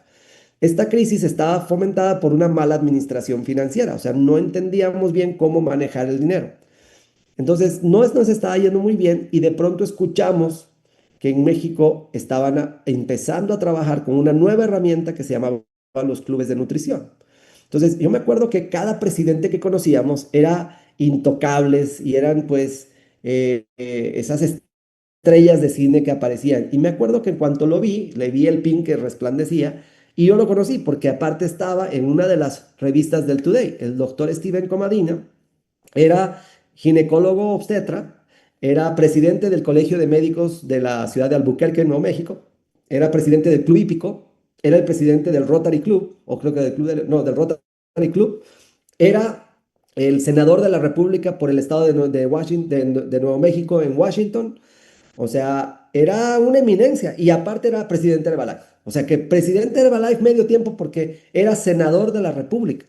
Esta crisis estaba fomentada por una mala administración financiera, o sea, no entendíamos bien cómo manejar el dinero. Entonces, no nos estaba yendo muy bien y de pronto escuchamos que en México estaban empezando a trabajar con una nueva herramienta que se llamaba los clubes de nutrición. Entonces, yo me acuerdo que cada presidente que conocíamos era intocables y eran pues esas estrellas de cine que aparecían. Y me acuerdo que en cuanto lo vi, le vi el pin que resplandecía y yo lo conocí porque aparte estaba en una de las revistas del Today, el doctor Steven Comadina era ginecólogo obstetra, era presidente del Colegio de Médicos de la ciudad de Albuquerque, en Nuevo México, era presidente del Club Hípico, era el presidente del Rotary Club, o creo que no, del Rotary Club, era el senador de la República por el estado de Washington, de Nuevo México en Washington, o sea, era una eminencia y aparte era presidente de Herbalife. O sea que presidente de Herbalife medio tiempo porque era senador de la República.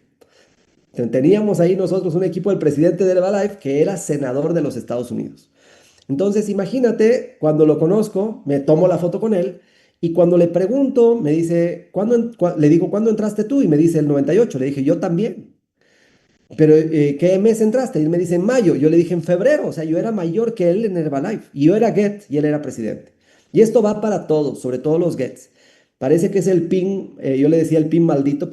Teníamos ahí nosotros un equipo del presidente de Herbalife que era senador de los Estados Unidos. Entonces, imagínate, cuando lo conozco, me tomo la foto con él y cuando le pregunto, me dice, le digo, ¿cuándo entraste tú? Y me dice el 98. Le dije, yo también. Pero, ¿qué mes entraste? Y él me dice, en mayo. Yo le dije, en febrero. O sea, yo era mayor que él en Herbalife. Y yo era Get y él era presidente. Y esto va para todos, sobre todo los Gets. Parece que es el PIN, yo le decía el PIN maldito,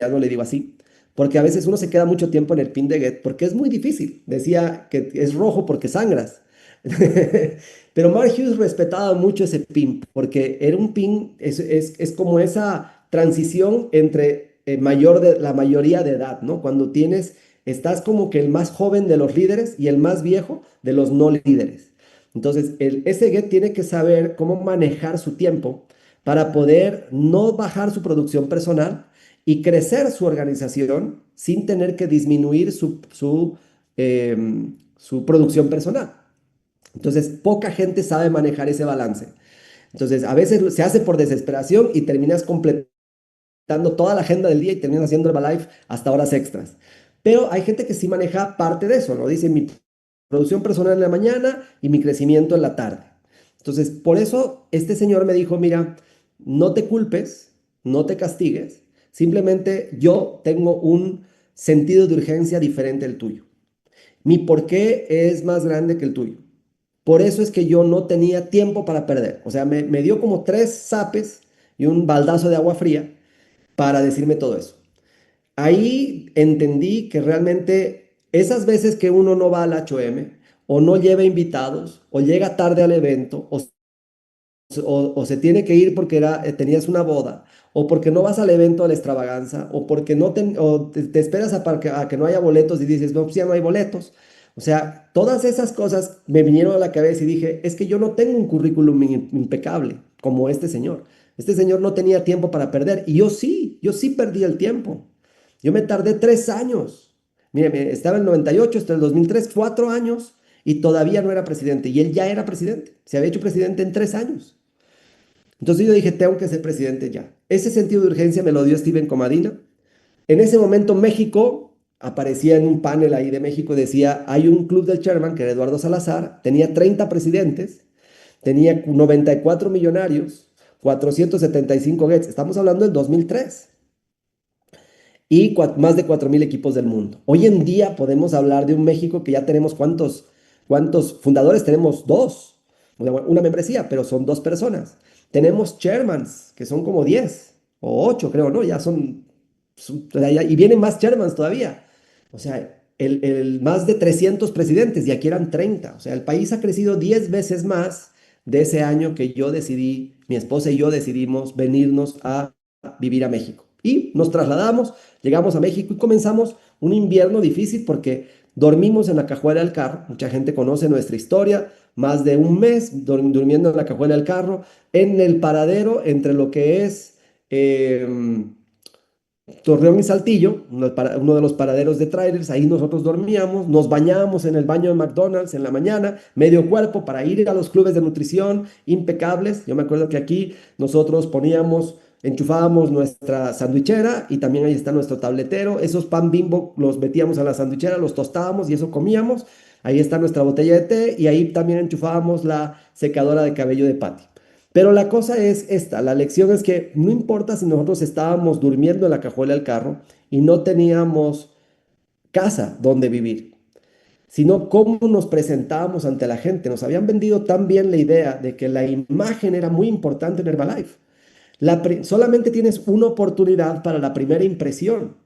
no le digo así, porque a veces uno se queda mucho tiempo en el pin de Get porque es muy difícil. Decía que es rojo porque sangras. Pero Mark Hughes respetaba mucho ese pin porque era un pin, es como esa transición entre la mayoría de edad, ¿no? Cuando estás como que el más joven de los líderes y el más viejo de los no líderes. Entonces, ese Get tiene que saber cómo manejar su tiempo para poder no bajar su producción personal y crecer su organización sin tener que disminuir su producción personal. Entonces, poca gente sabe manejar ese balance. Entonces, a veces se hace por desesperación y terminas completando toda la agenda del día y terminas haciendo Herbalife hasta horas extras. Pero hay gente que sí maneja parte de eso, ¿no? Dice mi producción personal en la mañana y mi crecimiento en la tarde. Entonces, por eso este señor me dijo, mira, no te culpes, no te castigues, simplemente yo tengo un sentido de urgencia diferente al tuyo. Mi porqué es más grande que el tuyo. Por eso es que yo no tenía tiempo para perder. O sea, me dio como tres zapes y un baldazo de agua fría para decirme todo eso. Ahí entendí que realmente esas veces que uno no va al H&M o no lleva invitados o llega tarde al evento o se tiene que ir porque tenías una boda, o porque no vas al evento a la extravaganza, o porque te esperas a que no haya boletos y dices, no, pues ya no hay boletos. O sea, todas esas cosas me vinieron a la cabeza y dije, es que yo no tengo un currículum impecable como este señor. Este señor no tenía tiempo para perder y yo sí perdí el tiempo. Yo me tardé 3 años. Mire, estaba en el 98 hasta el 2003, 4 años y todavía no era presidente. Y él ya era presidente. Se había hecho presidente en 3 años. Entonces yo dije, tengo que ser presidente ya. Ese sentido de urgencia me lo dio Steven Comadina. En ese momento México aparecía en un panel ahí de México, decía, hay un club del chairman que era Eduardo Salazar, tenía 30 presidentes, tenía 94 millonarios, 475 Gets, estamos hablando del 2003, y más de 4.000 equipos del mundo. Hoy en día podemos hablar de un México que ya tenemos cuántos fundadores, tenemos dos, una membresía, pero son dos personas. Tenemos chairmans, que son como 10 o 8 creo, ¿no? Ya y vienen más chairmans todavía. O sea, más de 300 presidentes y aquí eran 30. O sea, el país ha crecido 10 veces más de ese año que yo decidí, mi esposa y yo decidimos venirnos a vivir a México. Y nos trasladamos, llegamos a México y comenzamos un invierno difícil porque dormimos en la cajuela del carro. Mucha gente conoce nuestra historia. Más de un mes durmiendo en la cajuela del carro, en el paradero entre lo que es eh, Torreón y Saltillo, uno de los paraderos de trailers. Ahí nosotros dormíamos, nos bañábamos en el baño de McDonald's en la mañana, medio cuerpo para ir a los clubes de nutrición impecables. Yo me acuerdo que aquí nosotros enchufábamos nuestra sandwichera y también ahí está nuestro tabletero. Esos pan Bimbo los metíamos a la sandwichera, los tostábamos y eso comíamos. Ahí está nuestra botella de té y ahí también enchufábamos la secadora de cabello de Patty. Pero la cosa es esta, la lección es que no importa si nosotros estábamos durmiendo en la cajuela del carro y no teníamos casa donde vivir, sino cómo nos presentábamos ante la gente. Nos habían vendido tan bien la idea de que la imagen era muy importante en Herbalife. Solamente tienes una oportunidad para la primera impresión.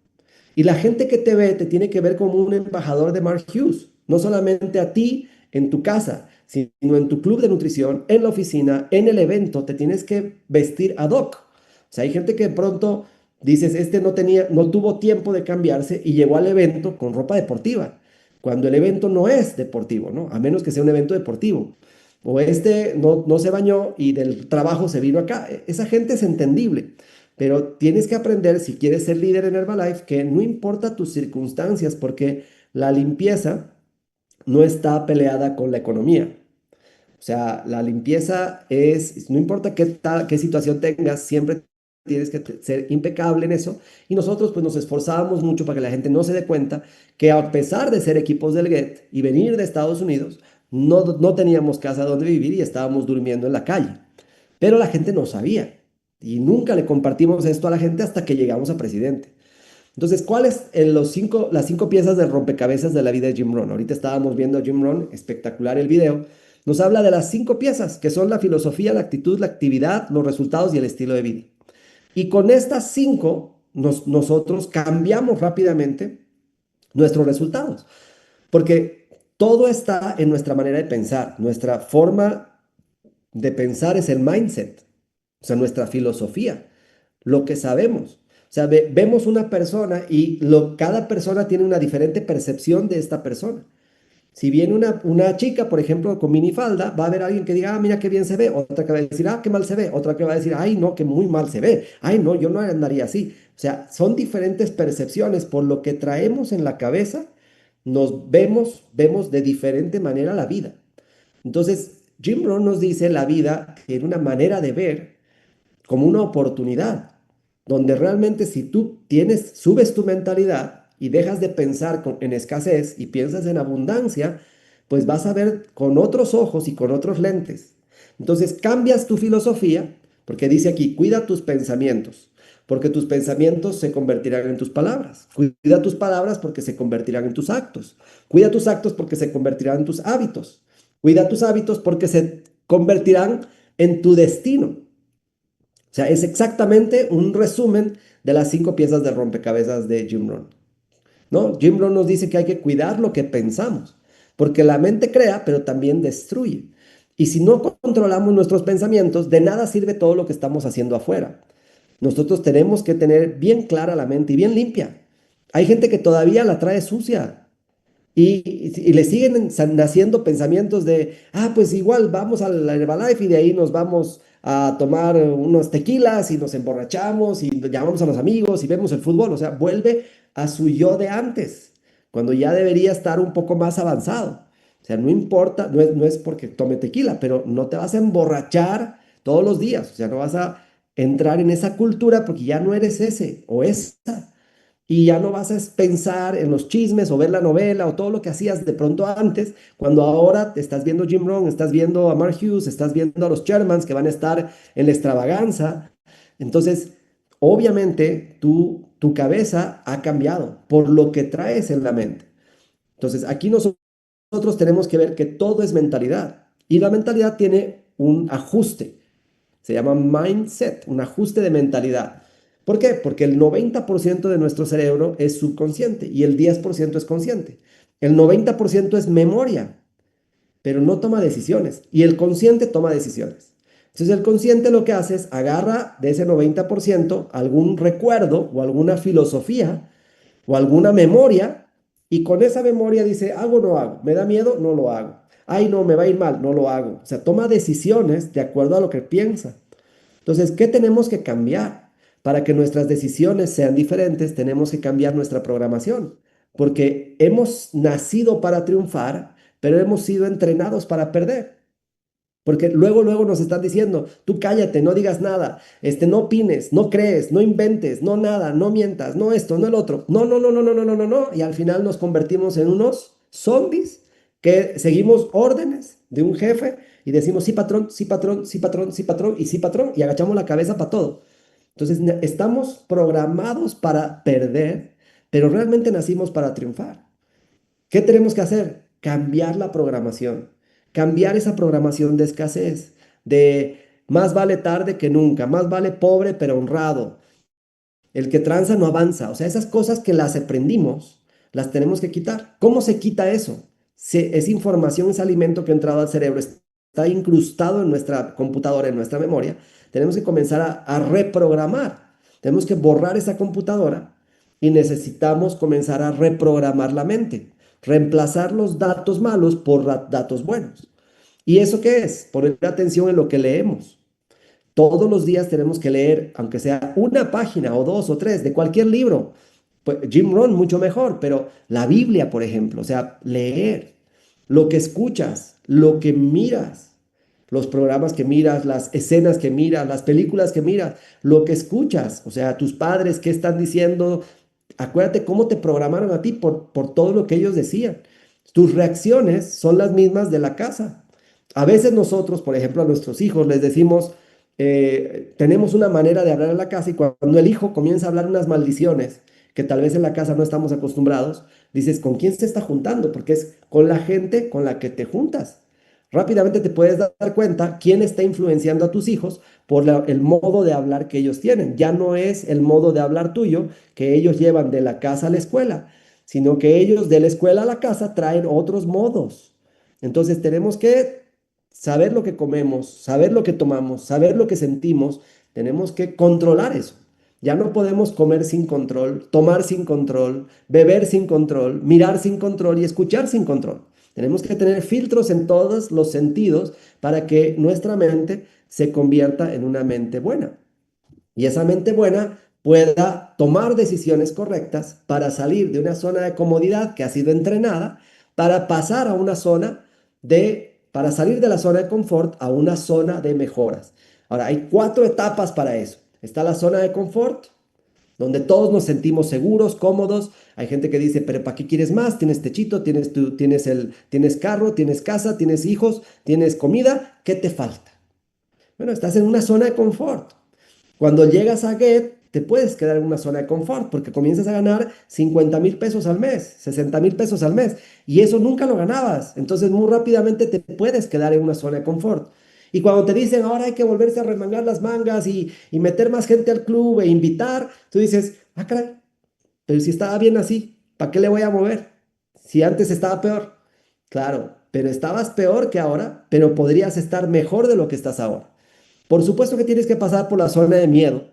Y la gente que te ve te tiene que ver como un embajador de Mark Hughes, no solamente a ti en tu casa, sino en tu club de nutrición, en la oficina, en el evento, te tienes que vestir ad hoc. O sea, hay gente que de pronto dices, este no tuvo tiempo de cambiarse y llegó al evento con ropa deportiva, cuando el evento no es deportivo, ¿no? A menos que sea un evento deportivo. O este no se bañó y del trabajo se vino acá. Esa gente es entendible. Pero tienes que aprender, si quieres ser líder en Herbalife, que no importa tus circunstancias, porque la limpieza no está peleada con la economía. O sea, la limpieza no importa qué situación tengas, siempre tienes que ser impecable en eso. Y nosotros pues nos esforzábamos mucho para que la gente no se dé cuenta que a pesar de ser equipos del GET y venir de Estados Unidos, no teníamos casa donde vivir y estábamos durmiendo en la calle. Pero la gente no sabía. Y nunca le compartimos esto a la gente hasta que llegamos a presidente. Entonces, ¿cuáles las 5 piezas del rompecabezas de la vida de Jim Rohn? Ahorita estábamos viendo a Jim Rohn, espectacular el video. Nos habla de las 5 piezas, que son la filosofía, la actitud, la actividad, los resultados y el estilo de vida. Y con estas 5 nosotros cambiamos rápidamente nuestros resultados, porque todo está en nuestra manera de pensar, nuestra forma de pensar es el mindset, o sea, nuestra filosofía, lo que sabemos. O sea, vemos una persona y cada persona tiene una diferente percepción de esta persona. Si viene una chica, por ejemplo, con minifalda, va a haber alguien que diga, ah, mira qué bien se ve, otra que va a decir, ah, qué mal se ve, otra que va a decir, ay, no, que muy mal se ve, ay, no, yo no andaría así. O sea, son diferentes percepciones, por lo que traemos en la cabeza, vemos de diferente manera la vida. Entonces, Jim Rohn nos dice la vida en una manera de ver como una oportunidad, donde realmente si tú subes tu mentalidad y dejas de pensar en escasez y piensas en abundancia, pues vas a ver con otros ojos y con otros lentes. Entonces cambias tu filosofía, porque dice aquí, cuida tus pensamientos, porque tus pensamientos se convertirán en tus palabras. Cuida tus palabras porque se convertirán en tus actos. Cuida tus actos porque se convertirán en tus hábitos. Cuida tus hábitos porque se convertirán en tu destino. O sea, es exactamente un resumen de las 5 piezas de rompecabezas de Jim Rohn, ¿no? Jim Rohn nos dice que hay que cuidar lo que pensamos, porque la mente crea, pero también destruye. Y si no controlamos nuestros pensamientos, de nada sirve todo lo que estamos haciendo afuera. Nosotros tenemos que tener bien clara la mente y bien limpia. Hay gente que todavía la trae sucia. Y le siguen naciendo pensamientos de, ah, pues igual vamos al Herbalife y de ahí nos vamos a tomar unos tequilas y nos emborrachamos y llamamos a los amigos y vemos el fútbol. O sea, vuelve a su yo de antes, cuando ya debería estar un poco más avanzado. O sea, no importa, no es porque tome tequila, pero no te vas a emborrachar todos los días. O sea, no vas a entrar en esa cultura porque ya no eres ese o esa y ya no vas a pensar en los chismes o ver la novela o todo lo que hacías de pronto antes, cuando ahora te estás viendo Jim Rohn, estás viendo a Mark Hughes, estás viendo a los Shermans que van a estar en la extravaganza. Entonces, obviamente, tu cabeza ha cambiado por lo que traes en la mente. Entonces, aquí nosotros tenemos que ver que todo es mentalidad y la mentalidad tiene un ajuste. Se llama mindset, un ajuste de mentalidad. ¿Por qué? Porque el 90% de nuestro cerebro es subconsciente y el 10% es consciente. El 90% es memoria, pero no toma decisiones. Y el consciente toma decisiones. Entonces el consciente lo que hace es agarra de ese 90% algún recuerdo o alguna filosofía o alguna memoria y con esa memoria dice, hago o no hago, me da miedo, no lo hago. Ay, no, me va a ir mal, no lo hago. O sea, toma decisiones de acuerdo a lo que piensa. Entonces, ¿qué tenemos que cambiar? Para que nuestras decisiones sean diferentes, tenemos que cambiar nuestra programación, porque hemos nacido para triunfar, pero hemos sido entrenados para perder. Porque luego nos están diciendo, tú cállate, no digas nada, no opines, no crees, no inventes, no nada, no mientas, no esto, no el otro. No, no, no, no, no, no, no, no, no. Y al final nos convertimos en unos zombies que seguimos órdenes de un jefe y decimos, sí, patrón, sí, patrón, sí, patrón, sí, patrón, y sí, patrón, y agachamos la cabeza para todo. Entonces, estamos programados para perder, pero realmente nacimos para triunfar. ¿Qué tenemos que hacer? Cambiar la programación, cambiar esa programación de escasez, de más vale tarde que nunca, más vale pobre pero honrado, el que tranza no avanza. O sea, esas cosas que las aprendimos, las tenemos que quitar. ¿Cómo se quita eso? Es información, es alimento que ha entrado al cerebro, está incrustado en nuestra computadora, en nuestra memoria. Tenemos que comenzar a reprogramar. Tenemos que borrar esa computadora y necesitamos comenzar a reprogramar la mente, reemplazar los datos malos por datos buenos. ¿Y eso qué es? Poner atención en lo que leemos. Todos los días tenemos que leer, aunque sea una página o dos o tres de cualquier libro. Pues Jim Rohn mucho mejor, pero la Biblia, por ejemplo, o sea, leer lo que escuchas, lo que miras, los programas que miras, las escenas que miras, las películas que miras, lo que escuchas, o sea, tus padres, qué están diciendo. Acuérdate cómo te programaron a ti por todo lo que ellos decían. Tus reacciones son las mismas de la casa. A veces nosotros, por ejemplo, a nuestros hijos les decimos, tenemos una manera de hablar en la casa y cuando el hijo comienza a hablar unas maldiciones que tal vez en la casa no estamos acostumbrados, dices, ¿con quién se está juntando? Porque es con la gente con la que te juntas. rápidamente te puedes dar cuenta quién está influenciando a tus hijos por el modo de hablar que ellos tienen. Ya no es el modo de hablar tuyo que ellos llevan de la casa a la escuela, sino que ellos de la escuela a la casa traen otros modos. Entonces tenemos que saber lo que comemos, saber lo que tomamos, saber lo que sentimos. Tenemos que controlar eso. Ya no podemos comer sin control, tomar sin control, beber sin control, mirar sin control y escuchar sin control. Tenemos que tener filtros en todos los sentidos para que nuestra mente se convierta en una mente buena. Y esa mente buena pueda tomar decisiones correctas para salir de una zona de comodidad que ha sido entrenada, para pasar a una zona para salir de la zona de confort a una zona de mejoras. Ahora, hay cuatro etapas para eso. Está la zona de confort, donde todos nos sentimos seguros, cómodos. Hay gente que dice, pero ¿para qué quieres más? Tienes techito, tienes carro, tienes casa, tienes hijos, tienes comida, ¿qué te falta? Bueno, estás en una zona de confort. Cuando llegas a Get, te puedes quedar en una zona de confort porque comienzas a ganar 50,000 pesos al mes, 60,000 pesos al mes, y eso nunca lo ganabas. Entonces, muy rápidamente te puedes quedar en una zona de confort. Y cuando te dicen ahora hay que volverse a remangar las mangas y meter más gente al club e invitar, tú dices, ah, caray, pero si estaba bien así, ¿para qué le voy a mover? Si antes estaba peor. Claro, pero estabas peor que ahora, pero podrías estar mejor de lo que estás ahora. Por supuesto que tienes que pasar por la zona de miedo,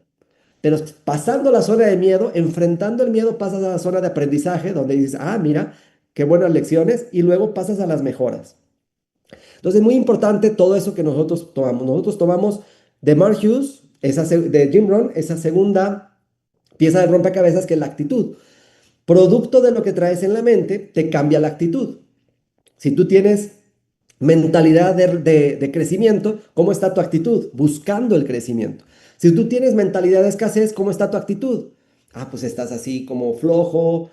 pero pasando la zona de miedo, enfrentando el miedo, pasas a la zona de aprendizaje, donde dices, ah, mira, qué buenas lecciones, y luego pasas a las mejoras. Entonces, es muy importante todo eso que nosotros tomamos. Nosotros tomamos de Mark Hughes, de Jim Rohn, esa segunda pieza de rompecabezas que es la actitud. Producto de lo que traes en la mente, te cambia la actitud. Si tú tienes mentalidad de crecimiento, ¿cómo está tu actitud? Buscando el crecimiento. Si tú tienes mentalidad de escasez, ¿cómo está tu actitud? Ah, pues estás así como flojo,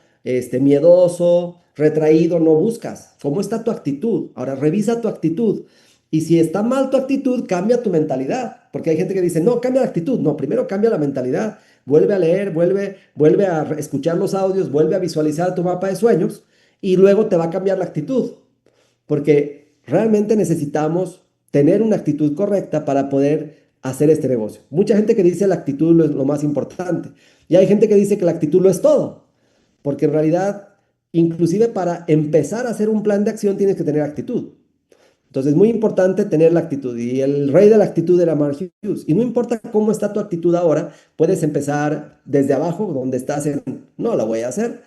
miedoso, retraído, no buscas. ¿Cómo está tu actitud? Ahora revisa tu actitud. Y si está mal tu actitud, cambia tu mentalidad. Porque hay gente que dice, no, cambia la actitud. No, primero cambia la mentalidad. Vuelve a leer, vuelve a escuchar los audios, vuelve a visualizar tu mapa de sueños y luego te va a cambiar la actitud porque realmente necesitamos tener una actitud correcta para poder hacer este negocio. Mucha gente que dice la actitud es lo más importante y hay gente que dice que la actitud lo es todo, porque en realidad, inclusive para empezar a hacer un plan de acción tienes que tener actitud. Entonces es muy importante tener la actitud y el rey de la actitud era Mark Hughes. Y no importa cómo está tu actitud ahora, puedes empezar desde abajo, donde estás en, no la voy a hacer,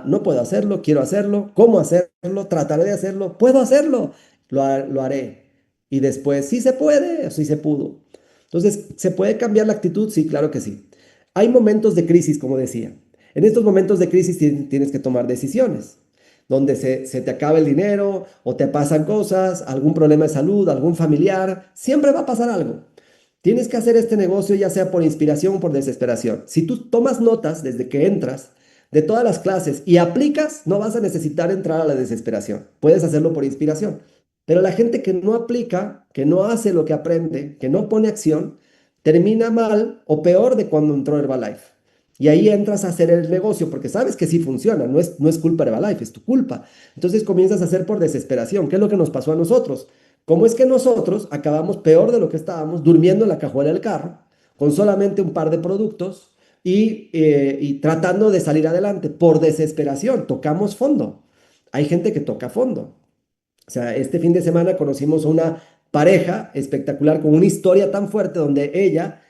no puedo hacerlo, quiero hacerlo, cómo hacerlo, trataré de hacerlo, puedo hacerlo, lo haré. Y después, sí se puede, sí se pudo. Entonces, ¿se puede cambiar la actitud? Sí, claro que sí. Hay momentos de crisis, como decía. En estos momentos de crisis tienes que tomar decisiones donde se te acaba el dinero o te pasan cosas, algún problema de salud, algún familiar, siempre va a pasar algo. Tienes que hacer este negocio ya sea por inspiración o por desesperación. Si tú tomas notas desde que entras de todas las clases y aplicas, no vas a necesitar entrar a la desesperación. Puedes hacerlo por inspiración. Pero la gente que no aplica, que no hace lo que aprende, que no pone acción, termina mal o peor de cuando entró Herbalife. Y ahí entras a hacer el negocio porque sabes que sí funciona, no es culpa de Herbalife, es tu culpa. Entonces comienzas a hacer por desesperación. ¿Qué es lo que nos pasó a nosotros? ¿Cómo es que nosotros acabamos peor de lo que estábamos, durmiendo en la cajuela del carro, con solamente un par de productos y tratando de salir adelante por desesperación? Tocamos fondo. Hay gente que toca fondo. O sea, este fin de semana conocimos a una pareja espectacular con una historia tan fuerte donde ella,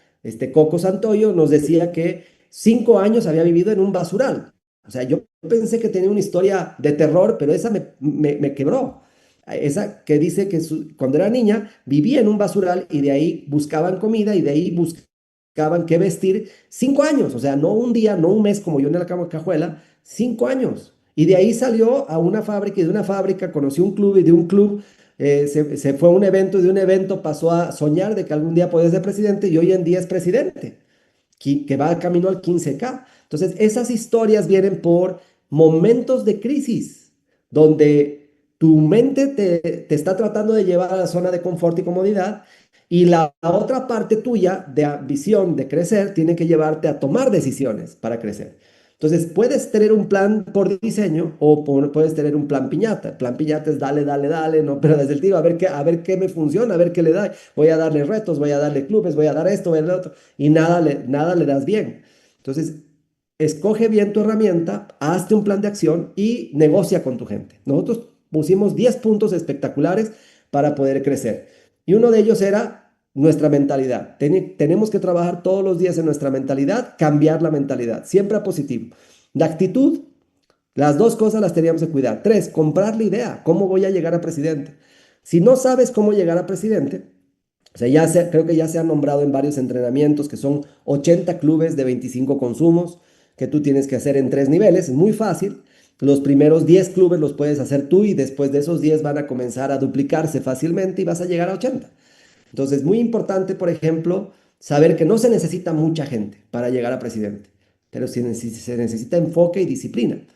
Coco Santoyo, nos decía que 5 años había vivido en un basural. O sea, yo pensé que tenía una historia de terror, pero esa me quebró. Esa que dice que cuando era niña vivía en un basural y de ahí buscaban comida y de ahí buscaban qué vestir. 5 años, o sea, no un día, no un mes como yo en la cajuela, 5 años. Y de ahí salió a una fábrica y de una fábrica conoció un club y de un club se fue a un evento y de un evento pasó a soñar de que algún día podía ser presidente y hoy en día es presidente, que va camino al 15K. Entonces, esas historias vienen por momentos de crisis, donde tu mente te está tratando de llevar a la zona de confort y comodidad y la otra parte tuya de ambición, de crecer, tiene que llevarte a tomar decisiones para crecer. Entonces, puedes tener un plan por diseño o puedes tener un plan piñata. El plan piñata es dale, dale, dale, no, pero desde el tiro a ver qué me funciona, a ver qué le da. Voy a darle retos, voy a darle clubes, voy a dar esto, voy a dar lo otro, y nada le das bien. Entonces, escoge bien tu herramienta, hazte un plan de acción y negocia con tu gente. Nosotros pusimos 10 puntos espectaculares para poder crecer. Y uno de ellos era nuestra mentalidad. Tenemos que trabajar todos los días en nuestra mentalidad, cambiar la mentalidad, siempre a positivo. La actitud, las dos cosas las teníamos que cuidar. Tres, comprar la idea. ¿Cómo voy a llegar a presidente? Si no sabes cómo llegar a presidente, o sea, creo que ya se han nombrado en varios entrenamientos que son 80 clubes de 25 consumos que tú tienes que hacer en tres niveles. Es muy fácil. Los primeros 10 clubes los puedes hacer tú y después de esos 10 van a comenzar a duplicarse fácilmente y vas a llegar a 80. Entonces, muy importante, por ejemplo, saber que no se necesita mucha gente para llegar a presidente, pero se necesita enfoque y disciplina.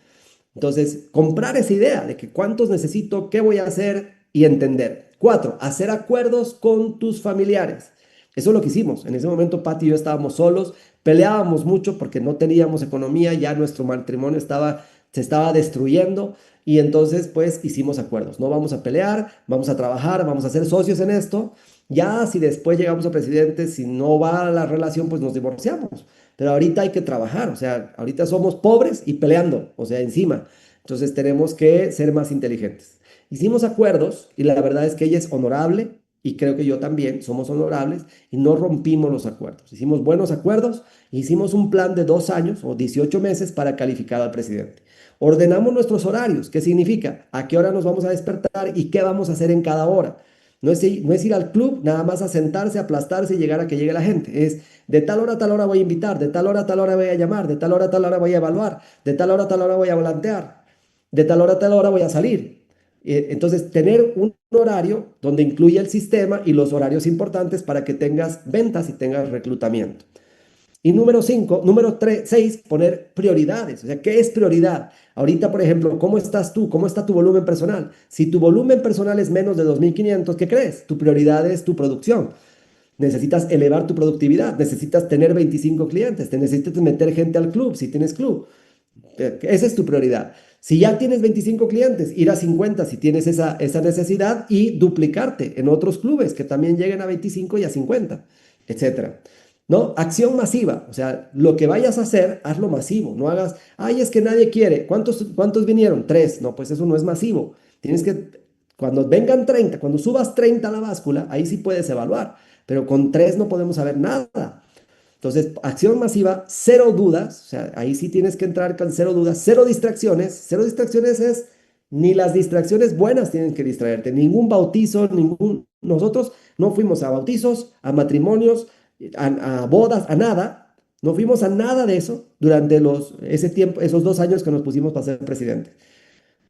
Entonces, comprar esa idea de que cuántos necesito, qué voy a hacer y entender. Cuatro, hacer acuerdos con tus familiares. Eso es lo que hicimos. En ese momento, Pati y yo estábamos solos, peleábamos mucho porque no teníamos economía, ya nuestro matrimonio se estaba destruyendo y entonces, pues, hicimos acuerdos. No vamos a pelear, vamos a trabajar, vamos a ser socios en esto. Ya si después llegamos a presidente, si no va la relación, pues nos divorciamos. Pero ahorita hay que trabajar, o sea, ahorita somos pobres y peleando, o sea, encima. Entonces tenemos que ser más inteligentes. Hicimos acuerdos y la verdad es que ella es honorable y creo que yo también somos honorables y no rompimos los acuerdos. Hicimos buenos acuerdos, hicimos un plan de 2 años o 18 meses para calificar al presidente. Ordenamos nuestros horarios, ¿qué significa? ¿A qué hora nos vamos a despertar y qué vamos a hacer en cada hora? No es ir al club nada más a sentarse, aplastarse y llegar a que llegue la gente. Es de tal hora a tal hora voy a invitar, de tal hora a tal hora voy a llamar, de tal hora a tal hora voy a evaluar, de tal hora a tal hora voy a volantear, de tal hora a tal hora voy a salir. Entonces, tener un horario donde incluya el sistema y los horarios importantes para que tengas ventas y tengas reclutamiento. Y número 5, número 3, 6, poner prioridades. O sea, ¿qué es prioridad? Ahorita, por ejemplo, ¿cómo estás tú? ¿Cómo está tu volumen personal? Si tu volumen personal es menos de 2.500, ¿qué crees? Tu prioridad es tu producción. Necesitas elevar tu productividad, necesitas tener 25 clientes, te necesitas meter gente al club si tienes club. Esa es tu prioridad. Si ya tienes 25 clientes, ir a 50 si tienes esa necesidad y duplicarte en otros clubes que también lleguen a 25 y a 50, etcétera. ¿No? Acción masiva, o sea, lo que vayas a hacer, hazlo masivo, no hagas, ay, es que nadie quiere, ¿cuántos vinieron? Tres, no, pues eso no es masivo, tienes que, cuando vengan 30, cuando subas 30 a la báscula, ahí sí puedes evaluar, pero con tres no podemos saber nada. Entonces, acción masiva, cero dudas, o sea, ahí sí tienes que entrar con cero dudas, cero distracciones es, ni las distracciones buenas tienen que distraerte, ningún bautizo, nosotros no fuimos a bautizos, a matrimonios, a bodas, a nada, no fuimos a nada de eso durante ese tiempo, esos 2 años que nos pusimos para ser presidente.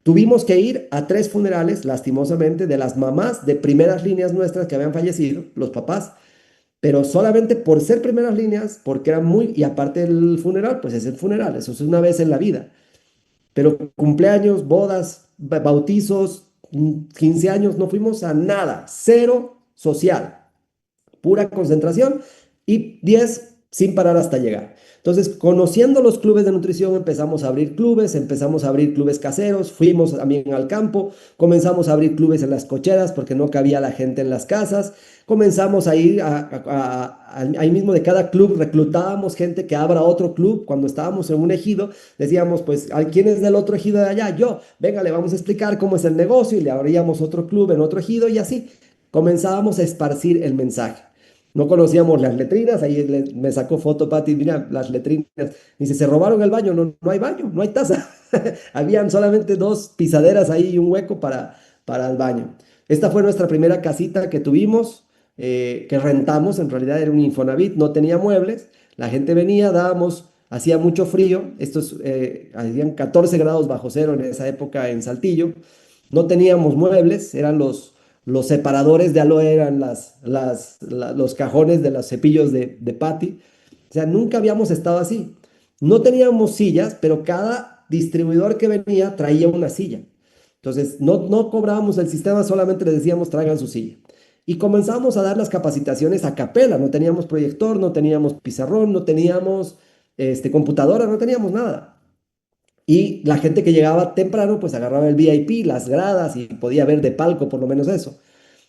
Tuvimos que ir a 3 funerales, lastimosamente, de las mamás de primeras líneas nuestras que habían fallecido, los papás, pero solamente por ser primeras líneas, porque eran muy, y aparte del funeral, pues es el funeral, eso es una vez en la vida. Pero cumpleaños, bodas, bautizos, 15 años, no fuimos a nada, cero social, pura concentración y 10 sin parar hasta llegar. Entonces, conociendo los clubes de nutrición, empezamos a abrir clubes caseros, fuimos también al campo, comenzamos a abrir clubes en las cocheras porque no cabía la gente en las casas, comenzamos a ir ahí mismo de cada club, reclutábamos gente que abra otro club. Cuando estábamos en un ejido, decíamos, pues, ¿quién es del otro ejido de allá? Yo, venga, le vamos a explicar cómo es el negocio y le abríamos otro club en otro ejido y así comenzábamos a esparcir el mensaje. No conocíamos las letrinas, ahí me sacó foto Pati, mira las letrinas. Dice, se robaron el baño, no, no hay baño, no hay taza. Habían solamente dos pisaderas ahí y un hueco para el baño. Esta fue nuestra primera casita que tuvimos, que rentamos, en realidad era un Infonavit, no tenía muebles. La gente venía, hacía mucho frío, hacían 14 grados bajo cero en esa época en Saltillo. No teníamos muebles, eran los separadores de aloe, eran los cajones de los cepillos de Patty. O sea, nunca habíamos estado así. No teníamos sillas, pero cada distribuidor que venía traía una silla. Entonces, no cobrábamos el sistema, solamente les decíamos traigan su silla. Y comenzamos a dar las capacitaciones a capela. No teníamos proyector, no teníamos pizarrón, no teníamos computadora, no teníamos nada. Y la gente que llegaba temprano, pues agarraba el VIP, las gradas y podía ver de palco por lo menos eso.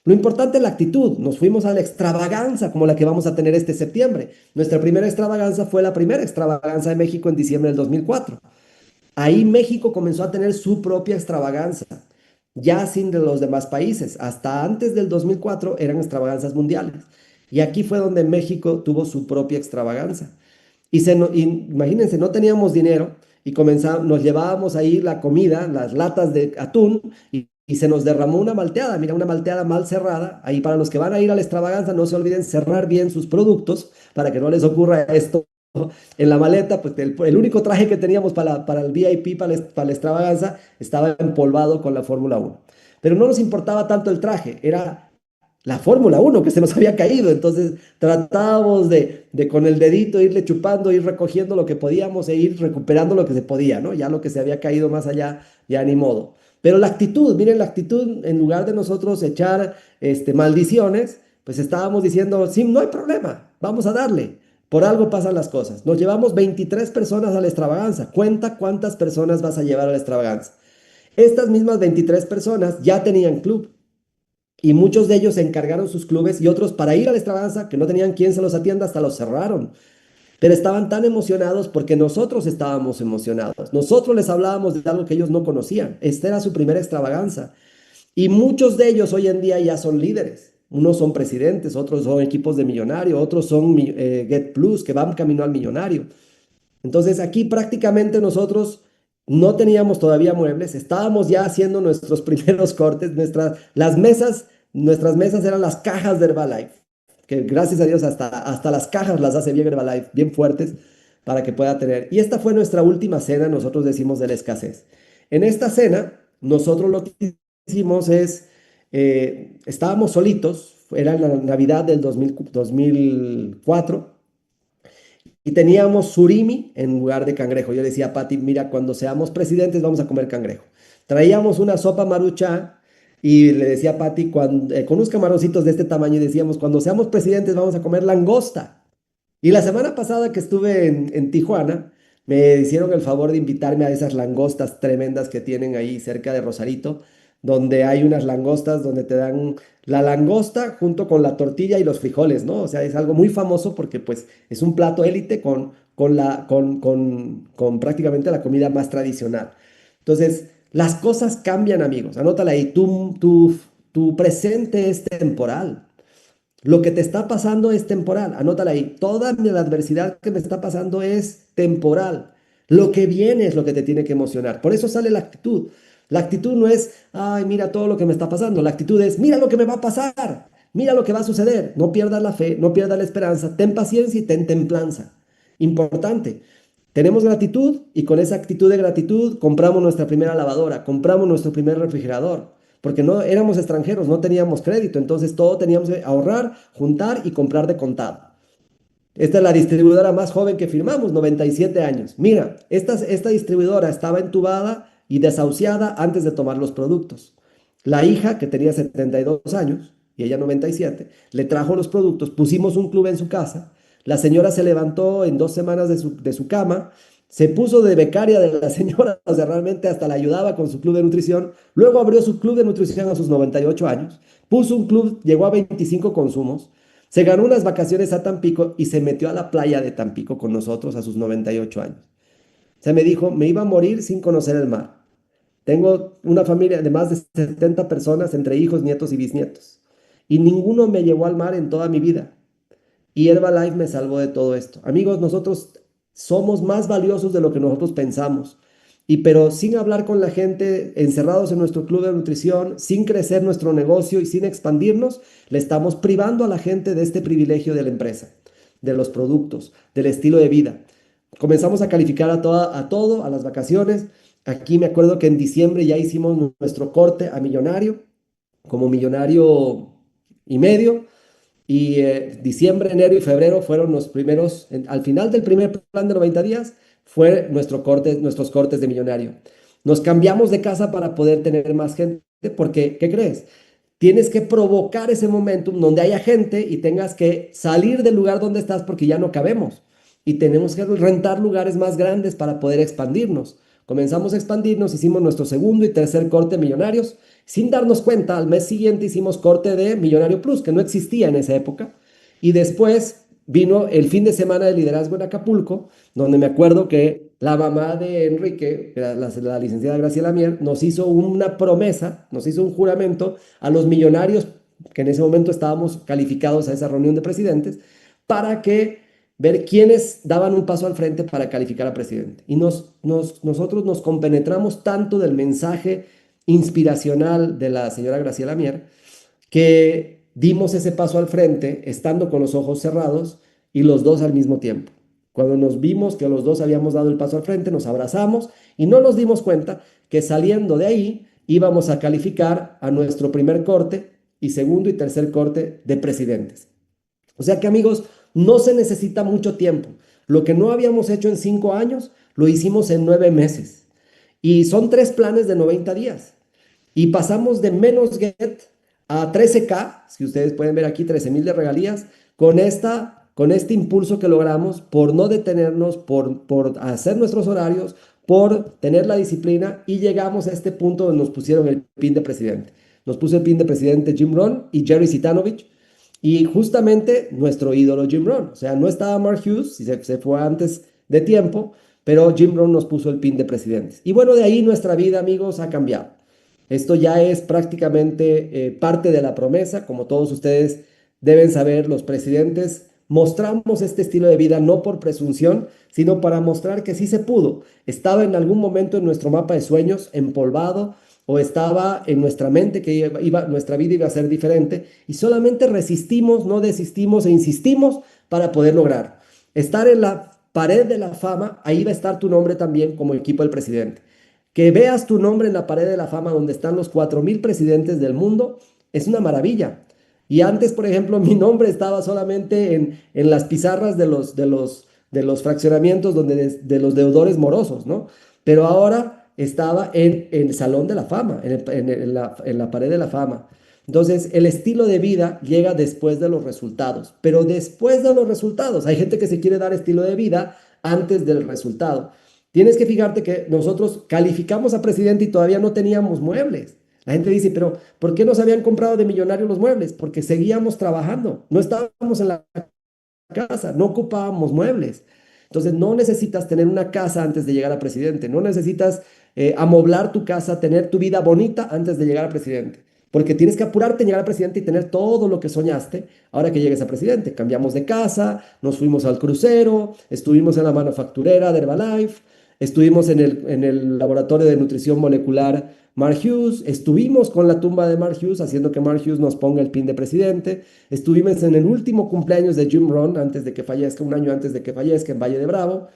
Lo importante es la actitud. Nos fuimos a la extravaganza como la que vamos a tener este septiembre. Nuestra primera extravaganza fue la primera extravaganza de México en diciembre del 2004. Ahí México comenzó a tener su propia extravaganza, ya sin de los demás países. Hasta antes del 2004 eran extravaganzas mundiales. Y aquí fue donde México tuvo su propia extravaganza. Y imagínense, no teníamos dinero y comenzamos, nos llevábamos ahí la comida, las latas de atún y se nos derramó una malteada. Mira, una malteada mal cerrada. Ahí para los que van a ir a la extravaganza, no se olviden cerrar bien sus productos para que no les ocurra esto en la maleta. Pues el único traje que teníamos para el VIP, para la extravaganza, estaba empolvado con la Fórmula 1. Pero no nos importaba tanto el traje, era la Fórmula 1 que se nos había caído. Entonces tratábamos de con el dedito irle chupando, ir recogiendo lo que podíamos e ir recuperando lo que se podía, ¿no? Ya lo que se había caído más allá, ya ni modo. Pero la actitud, miren la actitud, en lugar de nosotros echar maldiciones, pues estábamos diciendo, sí, no hay problema, vamos a darle. Por algo pasan las cosas. Nos llevamos 23 personas a la extravaganza. Cuenta cuántas personas vas a llevar a la extravaganza. Estas mismas 23 personas ya tenían club y muchos de ellos encargaron sus clubes y otros para ir a la extravaganza que no tenían quien se los atienda hasta los cerraron. Pero estaban tan emocionados porque nosotros estábamos emocionados. Nosotros les hablábamos de algo que ellos no conocían. Esta era su primera extravaganza. Y muchos de ellos hoy en día ya son líderes. Unos son presidentes, otros son equipos de millonario, otros son Get Plus, que van camino al millonario. Entonces aquí prácticamente nosotros no teníamos todavía muebles, estábamos ya haciendo nuestros primeros cortes, nuestras mesas eran las cajas de Herbalife, que gracias a Dios hasta las cajas las hace bien Herbalife, bien fuertes, para que pueda tener. Y esta fue nuestra última cena, nosotros decimos de la escasez. En esta cena, nosotros lo que hicimos es, estábamos solitos, era la Navidad del 2004, y teníamos surimi en lugar de cangrejo. Yo decía a Pati, mira, cuando seamos presidentes vamos a comer cangrejo. Traíamos una sopa marucha y le decía a Pati, con unos camaroncitos de este tamaño, y decíamos, cuando seamos presidentes vamos a comer langosta. Y la semana pasada que estuve en Tijuana, me hicieron el favor de invitarme a esas langostas tremendas que tienen ahí cerca de Rosarito, donde hay unas langostas donde te dan la langosta junto con la tortilla y los frijoles, ¿no? O sea, es algo muy famoso porque pues es un plato élite con prácticamente la comida más tradicional. Entonces, las cosas cambian, amigos. Anótala ahí. Tu presente es temporal. Lo que te está pasando es temporal. Anótala ahí. Toda la adversidad que me está pasando es temporal. Lo que viene es lo que te tiene que emocionar. Por eso sale la actitud. La actitud no es, ay, mira todo lo que me está pasando. La actitud es, mira lo que me va a pasar. Mira lo que va a suceder. No pierdas la fe, no pierdas la esperanza. Ten paciencia y ten templanza. Importante. Tenemos gratitud y con esa actitud de gratitud compramos nuestra primera lavadora, compramos nuestro primer refrigerador, porque no éramos extranjeros, no teníamos crédito, entonces todo teníamos que ahorrar, juntar y comprar de contado. Esta es la distribuidora más joven que firmamos, 97 años. Mira, esta distribuidora estaba entubada y desahuciada antes de tomar los productos. La hija, que tenía 72 años y ella 97, le trajo los productos, pusimos un club en su casa. La señora se levantó en 2 semanas de su cama, se puso de becaria de la señora, o sea, realmente hasta la ayudaba con su club de nutrición. Luego abrió su club de nutrición a sus 98 años, puso un club, llegó a 25 consumos, se ganó unas vacaciones a Tampico y se metió a la playa de Tampico con nosotros a sus 98 años. Se me dijo, me iba a morir sin conocer el mar. Tengo una familia de más de 70 personas, entre hijos, nietos y bisnietos. Y ninguno me llevó al mar en toda mi vida. Y Herbalife me salvó de todo esto. Amigos, nosotros somos más valiosos de lo que nosotros pensamos. Y pero sin hablar con la gente, encerrados en nuestro club de nutrición, sin crecer nuestro negocio y sin expandirnos, le estamos privando a la gente de este privilegio de la empresa, de los productos, del estilo de vida. Comenzamos a calificar a todo, a las vacaciones. Aquí me acuerdo que en diciembre ya hicimos nuestro corte a millonario, como millonario y medio. Y diciembre, enero y febrero fueron los primeros, al final del primer plan de 90 días, fue nuestros cortes de millonario. Nos cambiamos de casa para poder tener más gente, porque, ¿qué crees? Tienes que provocar ese momentum donde haya gente y tengas que salir del lugar donde estás porque ya no cabemos. Y tenemos que rentar lugares más grandes para poder expandirnos. Comenzamos a expandirnos, hicimos nuestro segundo y tercer corte de Millonarios. Sin darnos cuenta, al mes siguiente hicimos corte de Millonario Plus, que no existía en esa época. Y después vino el fin de semana de liderazgo en Acapulco, donde me acuerdo que la mamá de Enrique, la licenciada Graciela Mier, nos hizo una promesa, nos hizo un juramento a los millonarios, que en ese momento estábamos calificados a esa reunión de presidentes, para que ver quiénes daban un paso al frente para calificar a presidente. Y nosotros nos compenetramos tanto del mensaje inspiracional de la señora Graciela Mier, que dimos ese paso al frente estando con los ojos cerrados y los dos al mismo tiempo. Cuando nos vimos que los dos habíamos dado el paso al frente, nos abrazamos y no nos dimos cuenta que saliendo de ahí íbamos a calificar a nuestro primer corte y segundo y tercer corte de presidentes. O sea que, amigos, no se necesita mucho tiempo. Lo que no habíamos hecho en 5 años, lo hicimos en 9 meses. Y son 3 planes de 90 días. Y pasamos de menos get a 13K, si ustedes pueden ver aquí, 13,000 de regalías, con este impulso que logramos por no detenernos, por hacer nuestros horarios, por tener la disciplina, y llegamos a este punto donde nos pusieron el pin de presidente. Nos puso el pin de presidente Jim Rohn y Jerry Zitanovich, y justamente nuestro ídolo Jim Rohn. O sea, no estaba Mark Hughes, se fue antes de tiempo, pero Jim Rohn nos puso el pin de presidentes. Y bueno, de ahí nuestra vida, amigos, ha cambiado. Esto ya es prácticamente parte de la promesa. Como todos ustedes deben saber, los presidentes mostramos este estilo de vida no por presunción, sino para mostrar que sí se pudo. Estaba en algún momento en nuestro mapa de sueños empolvado, o estaba en nuestra mente que nuestra vida iba a ser diferente, y solamente resistimos, no desistimos e insistimos para poder lograr. Estar en la pared de la fama, ahí va a estar tu nombre también como equipo del presidente. Que veas tu nombre en la pared de la fama donde están los 4,000 presidentes del mundo es una maravilla. Y antes, por ejemplo, mi nombre estaba solamente en las pizarras de los fraccionamientos de los deudores morosos, ¿no? Pero ahora estaba en el Salón de la Fama, en la pared de la fama. Entonces, el estilo de vida llega después de los resultados, pero después de los resultados. Hay gente que se quiere dar estilo de vida antes del resultado. Tienes que fijarte que nosotros calificamos a presidente y todavía no teníamos muebles. La gente dice, pero ¿por qué nos habían comprado de millonarios los muebles? Porque seguíamos trabajando, no estábamos en la casa, no ocupábamos muebles. Entonces, no necesitas tener una casa antes de llegar a presidente, no necesitas amoblar tu casa, tener tu vida bonita antes de llegar a presidente, porque tienes que apurarte en llegar a presidente y tener todo lo que soñaste ahora que llegues a presidente. Cambiamos de casa, nos fuimos al crucero, estuvimos en la manufacturera de Herbalife, estuvimos en el laboratorio de nutrición molecular Mark Hughes, estuvimos con la tumba de Mark Hughes haciendo que Mark Hughes nos ponga el pin de presidente, estuvimos en el último cumpleaños de Jim Rohn antes de que fallezca, un año antes de que fallezca en Valle de Bravo.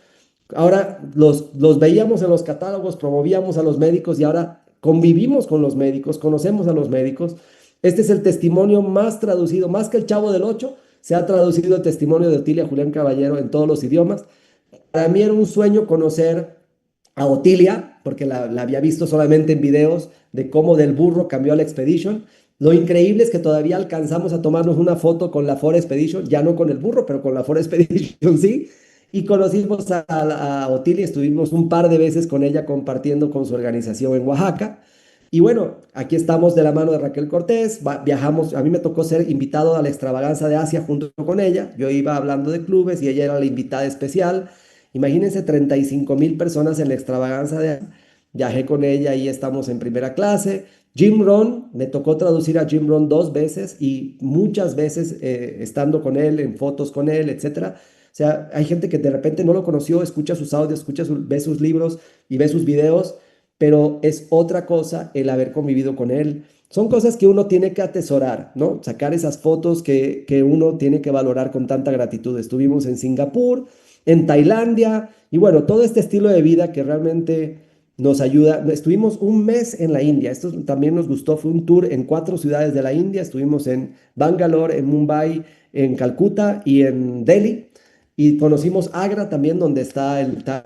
Ahora los veíamos en los catálogos, promovíamos a los médicos y ahora convivimos con los médicos, conocemos a los médicos. Este es el testimonio más traducido, más que el Chavo del Ocho, se ha traducido el testimonio de Otilia Julián Caballero en todos los idiomas. Para mí era un sueño conocer a Otilia, porque la había visto solamente en videos de cómo del burro cambió a la Expedition. Lo increíble es que todavía alcanzamos a tomarnos una foto con la Ford Expedition, ya no con el burro, pero con la Ford Expedition sí. Y conocimos a Otilia, estuvimos un par de veces con ella compartiendo con su organización en Oaxaca. Y bueno, aquí estamos de la mano de Raquel Cortés, viajamos, a mí me tocó ser invitado a la extravaganza de Asia junto con ella, yo iba hablando de clubes y ella era la invitada especial. Imagínense 35,000 personas en la extravaganza de Asia. Viajé con ella y estamos en primera clase. Jim Rohn, me tocó traducir a Jim Rohn 2 veces y muchas veces estando con él, en fotos con él, etcétera. O sea, hay gente que de repente no lo conoció, escucha sus audios, ve sus libros y ve sus videos, pero es otra cosa el haber convivido con él. Son cosas que uno tiene que atesorar, ¿no? Sacar esas fotos que uno tiene que valorar con tanta gratitud. Estuvimos en Singapur, en Tailandia, y bueno, todo este estilo de vida que realmente nos ayuda. Estuvimos un mes en la India, esto también nos gustó, fue un tour en 4 ciudades de la India, estuvimos en Bangalore, en Mumbai, en Calcuta y en Delhi, y conocimos Agra también, donde está el Taj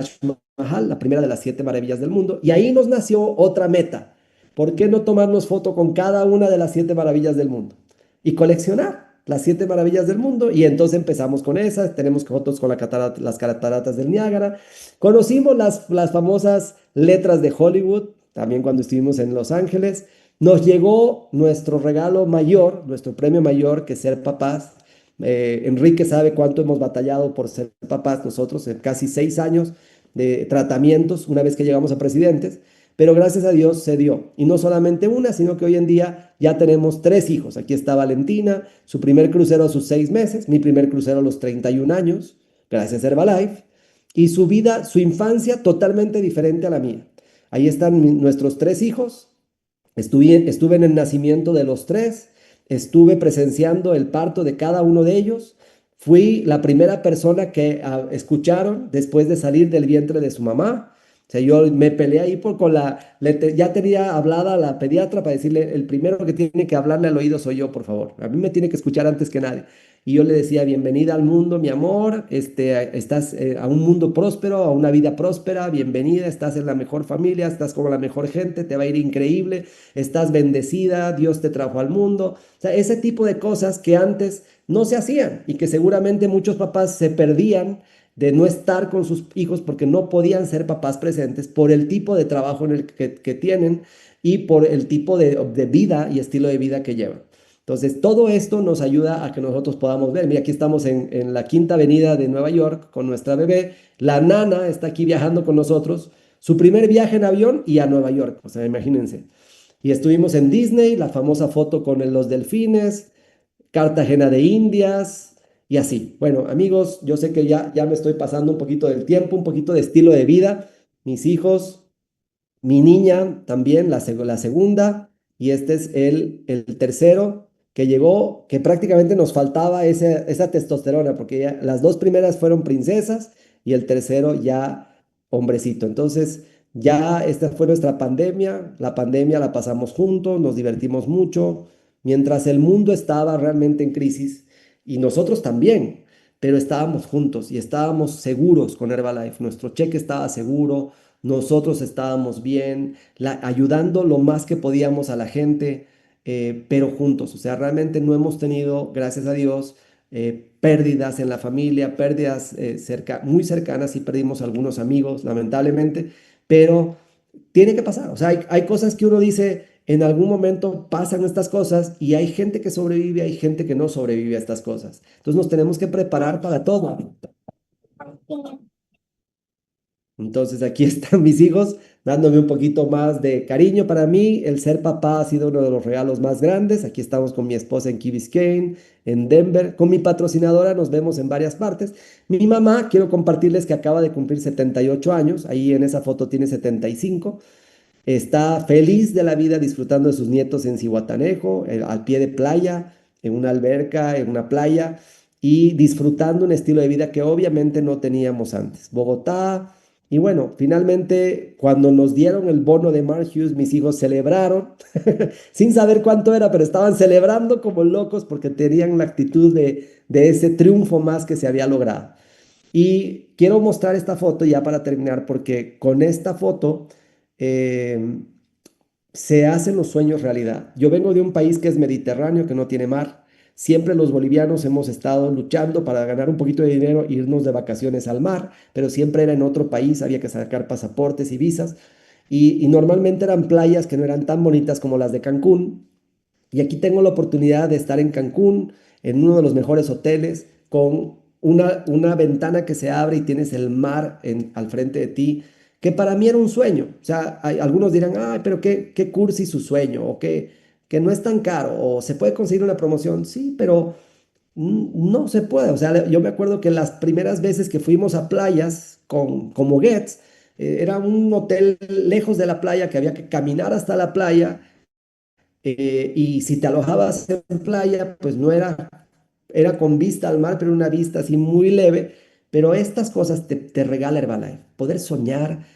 Mahal, la primera de las 7 maravillas del mundo, y ahí nos nació otra meta. ¿Por qué no tomarnos foto con cada una de las 7 maravillas del mundo? Y coleccionar. las siete maravillas del mundo, y entonces empezamos con esas, tenemos fotos con las cataratas del Niágara, conocimos las famosas letras de Hollywood, también cuando estuvimos en Los Ángeles, nos llegó nuestro regalo mayor, nuestro premio mayor, que ser papás. Enrique sabe cuánto hemos batallado por ser papás nosotros, en casi 6 años de tratamientos una vez que llegamos a presidentes, pero gracias a Dios se dio. Y no solamente una, sino que hoy en día ya tenemos 3 hijos. Aquí está Valentina, su primer crucero a sus 6 meses, mi primer crucero a los 31 años, gracias a Herbalife, y su vida, su infancia totalmente diferente a la mía. Ahí están nuestros 3 hijos. Estuve en el nacimiento de los tres, estuve presenciando el parto de cada uno de ellos. Fui la primera persona que escucharon después de salir del vientre de su mamá. O sea, yo me peleé ahí ya tenía hablada la pediatra para decirle, el primero que tiene que hablarle al oído soy yo, por favor. A mí me tiene que escuchar antes que nadie. Y yo le decía, bienvenida al mundo, mi amor, estás a un mundo próspero, a una vida próspera, bienvenida, estás en la mejor familia, estás con la mejor gente, te va a ir increíble, estás bendecida, Dios te trajo al mundo. O sea, ese tipo de cosas que antes no se hacían y que seguramente muchos papás se perdían de no estar con sus hijos porque no podían ser papás presentes por el tipo de trabajo que tienen y por el tipo de vida y estilo de vida que llevan. Entonces, todo esto nos ayuda a que nosotros podamos ver. Mira, aquí estamos en la Quinta Avenida de Nueva York con nuestra bebé. La nana está aquí viajando con nosotros. Su primer viaje en avión y a Nueva York. O sea, imagínense. Y estuvimos en Disney, la famosa foto con los delfines, Cartagena de Indias y así. Bueno, amigos, yo sé que ya me estoy pasando un poquito del tiempo, un poquito de estilo de vida. Mis hijos, mi niña también, la segunda, y este es el tercero que llegó, que prácticamente nos faltaba esa testosterona, porque las dos primeras fueron princesas y el tercero ya hombrecito. Entonces, ya esta fue nuestra pandemia, la pandemia la pasamos juntos, nos divertimos mucho, mientras el mundo estaba realmente en crisis y nosotros también, pero estábamos juntos y estábamos seguros con Herbalife, nuestro cheque estaba seguro, nosotros estábamos bien, ayudando lo más que podíamos a la gente, pero juntos. O sea, realmente no hemos tenido, gracias a Dios, pérdidas en la familia, pérdidas muy cercanas, y perdimos algunos amigos, lamentablemente, pero tiene que pasar. O sea, hay cosas que uno dice, en algún momento pasan estas cosas y hay gente que sobrevive, hay gente que no sobrevive a estas cosas. Entonces nos tenemos que preparar para todo. Entonces aquí están mis hijos dándome un poquito más de cariño. Para mí, el ser papá ha sido uno de los regalos más grandes. Aquí estamos con mi esposa en Key Biscayne, en Denver. Con mi patrocinadora nos vemos en varias partes. Mi mamá, quiero compartirles que acaba de cumplir 78 años. Ahí en esa foto tiene 75. Está feliz de la vida disfrutando de sus nietos en Zihuatanejo, al pie de playa, en una alberca, en una playa, y disfrutando un estilo de vida que obviamente no teníamos antes. Bogotá, y bueno, finalmente cuando nos dieron el bono de Mark Hughes, mis hijos celebraron, sin saber cuánto era, pero estaban celebrando como locos porque tenían la actitud de ese triunfo más que se había logrado. Y quiero mostrar esta foto ya para terminar, porque con esta foto eh, se hacen los sueños realidad. Yo vengo de un país que es mediterráneo, que no tiene mar. Siempre los bolivianos hemos estado luchando para ganar un poquito de dinero, e irnos de vacaciones al mar, pero siempre era en otro país, había que sacar pasaportes y visas. Y normalmente eran playas que no eran tan bonitas como las de Cancún. Y aquí tengo la oportunidad de estar en Cancún, en uno de los mejores hoteles, con una ventana que se abre y tienes el mar al frente de ti, que para mí era un sueño. O sea, algunos dirán, ay, pero qué cursi su sueño, o que no es tan caro, o se puede conseguir una promoción. Sí, pero no se puede. O sea, yo me acuerdo que las primeras veces que fuimos a playas como Getz, era un hotel lejos de la playa que había que caminar hasta la playa, y si te alojabas en playa, pues no era con vista al mar, pero una vista así muy leve. Pero estas cosas te regala Herbalife. Poder soñar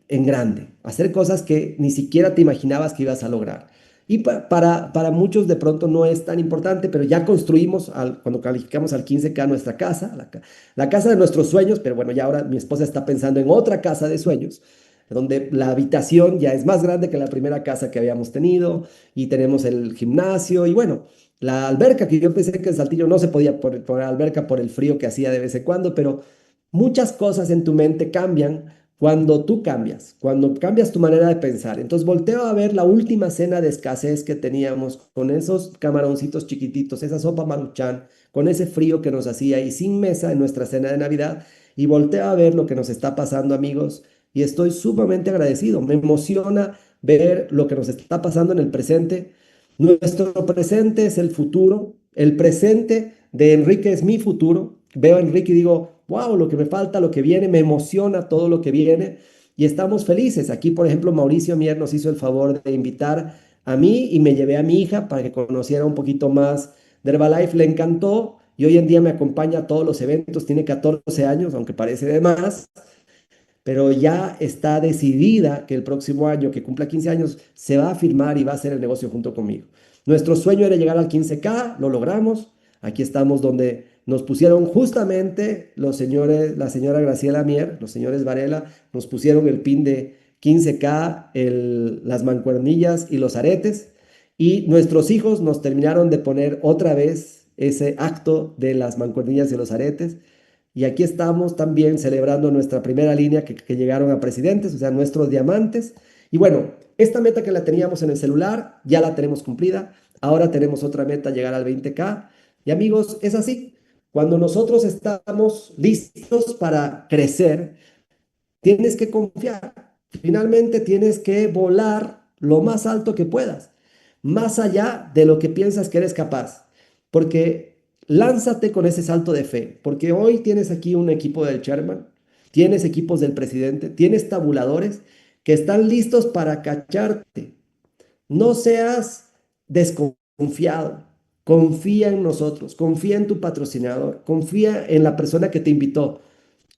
en grande, hacer cosas que ni siquiera te imaginabas que ibas a lograr. Y para muchos de pronto no es tan importante, pero ya construimos, cuando calificamos al 15K nuestra casa, la casa de nuestros sueños, pero bueno, ya ahora mi esposa está pensando en otra casa de sueños, donde la habitación ya es más grande que la primera casa que habíamos tenido, y tenemos el gimnasio, y bueno, la alberca, que yo pensé que en Saltillo no se podía poner alberca por el frío que hacía de vez en cuando, pero muchas cosas en tu mente cambian cuando tú cambias, cuando cambias tu manera de pensar. Entonces volteo a ver la última cena de escasez que teníamos con esos camaroncitos chiquititos, esa sopa Maruchan, con ese frío que nos hacía y sin mesa en nuestra cena de Navidad, y volteo a ver lo que nos está pasando, amigos, y estoy sumamente agradecido. Me emociona ver lo que nos está pasando en el presente. Nuestro presente es el futuro. El presente de Enrique es mi futuro. Veo a Enrique y digo, wow, lo que me falta, lo que viene, me emociona todo lo que viene y estamos felices. Aquí, por ejemplo, Mauricio Mier nos hizo el favor de invitar a mí y me llevé a mi hija para que conociera un poquito más de Herbalife. Le encantó y hoy en día me acompaña a todos los eventos. Tiene 14 años, aunque parece de más, pero ya está decidida que el próximo año, que cumpla 15 años, se va a firmar y va a hacer el negocio junto conmigo. Nuestro sueño era llegar al 15K, lo logramos. Aquí estamos donde nos pusieron justamente los señores, la señora Graciela Mier, los señores Varela, nos pusieron el pin de 15K, las mancuernillas y los aretes. Y nuestros hijos nos terminaron de poner otra vez ese acto de las mancuernillas y los aretes. Y aquí estamos también celebrando nuestra primera línea que llegaron a presidentes, o sea, nuestros diamantes. Y bueno, esta meta que la teníamos en el celular, ya la tenemos cumplida. Ahora tenemos otra meta, llegar al 20K. Y amigos, es así. Cuando nosotros estamos listos para crecer, tienes que confiar. Finalmente tienes que volar lo más alto que puedas, más allá de lo que piensas que eres capaz. Porque lánzate con ese salto de fe, porque hoy tienes aquí un equipo del chairman, tienes equipos del presidente, tienes tabuladores que están listos para cacharte. No seas desconfiado. Confía en nosotros, confía en tu patrocinador, confía en la persona que te invitó.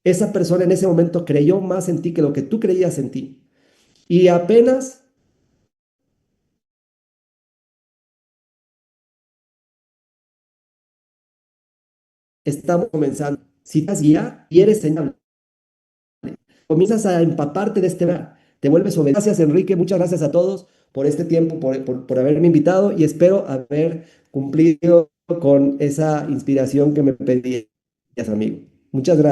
Esa persona en ese momento creyó más en ti que lo que tú creías en ti. Y apenas estamos comenzando. Si estás ya y eres señal, comienzas a empaparte de este mar, te vuelves obediente. Gracias, Enrique. Muchas gracias a todos por este tiempo, por haberme invitado y espero haber cumplido con esa inspiración que me pedías, amigo. Muchas gracias.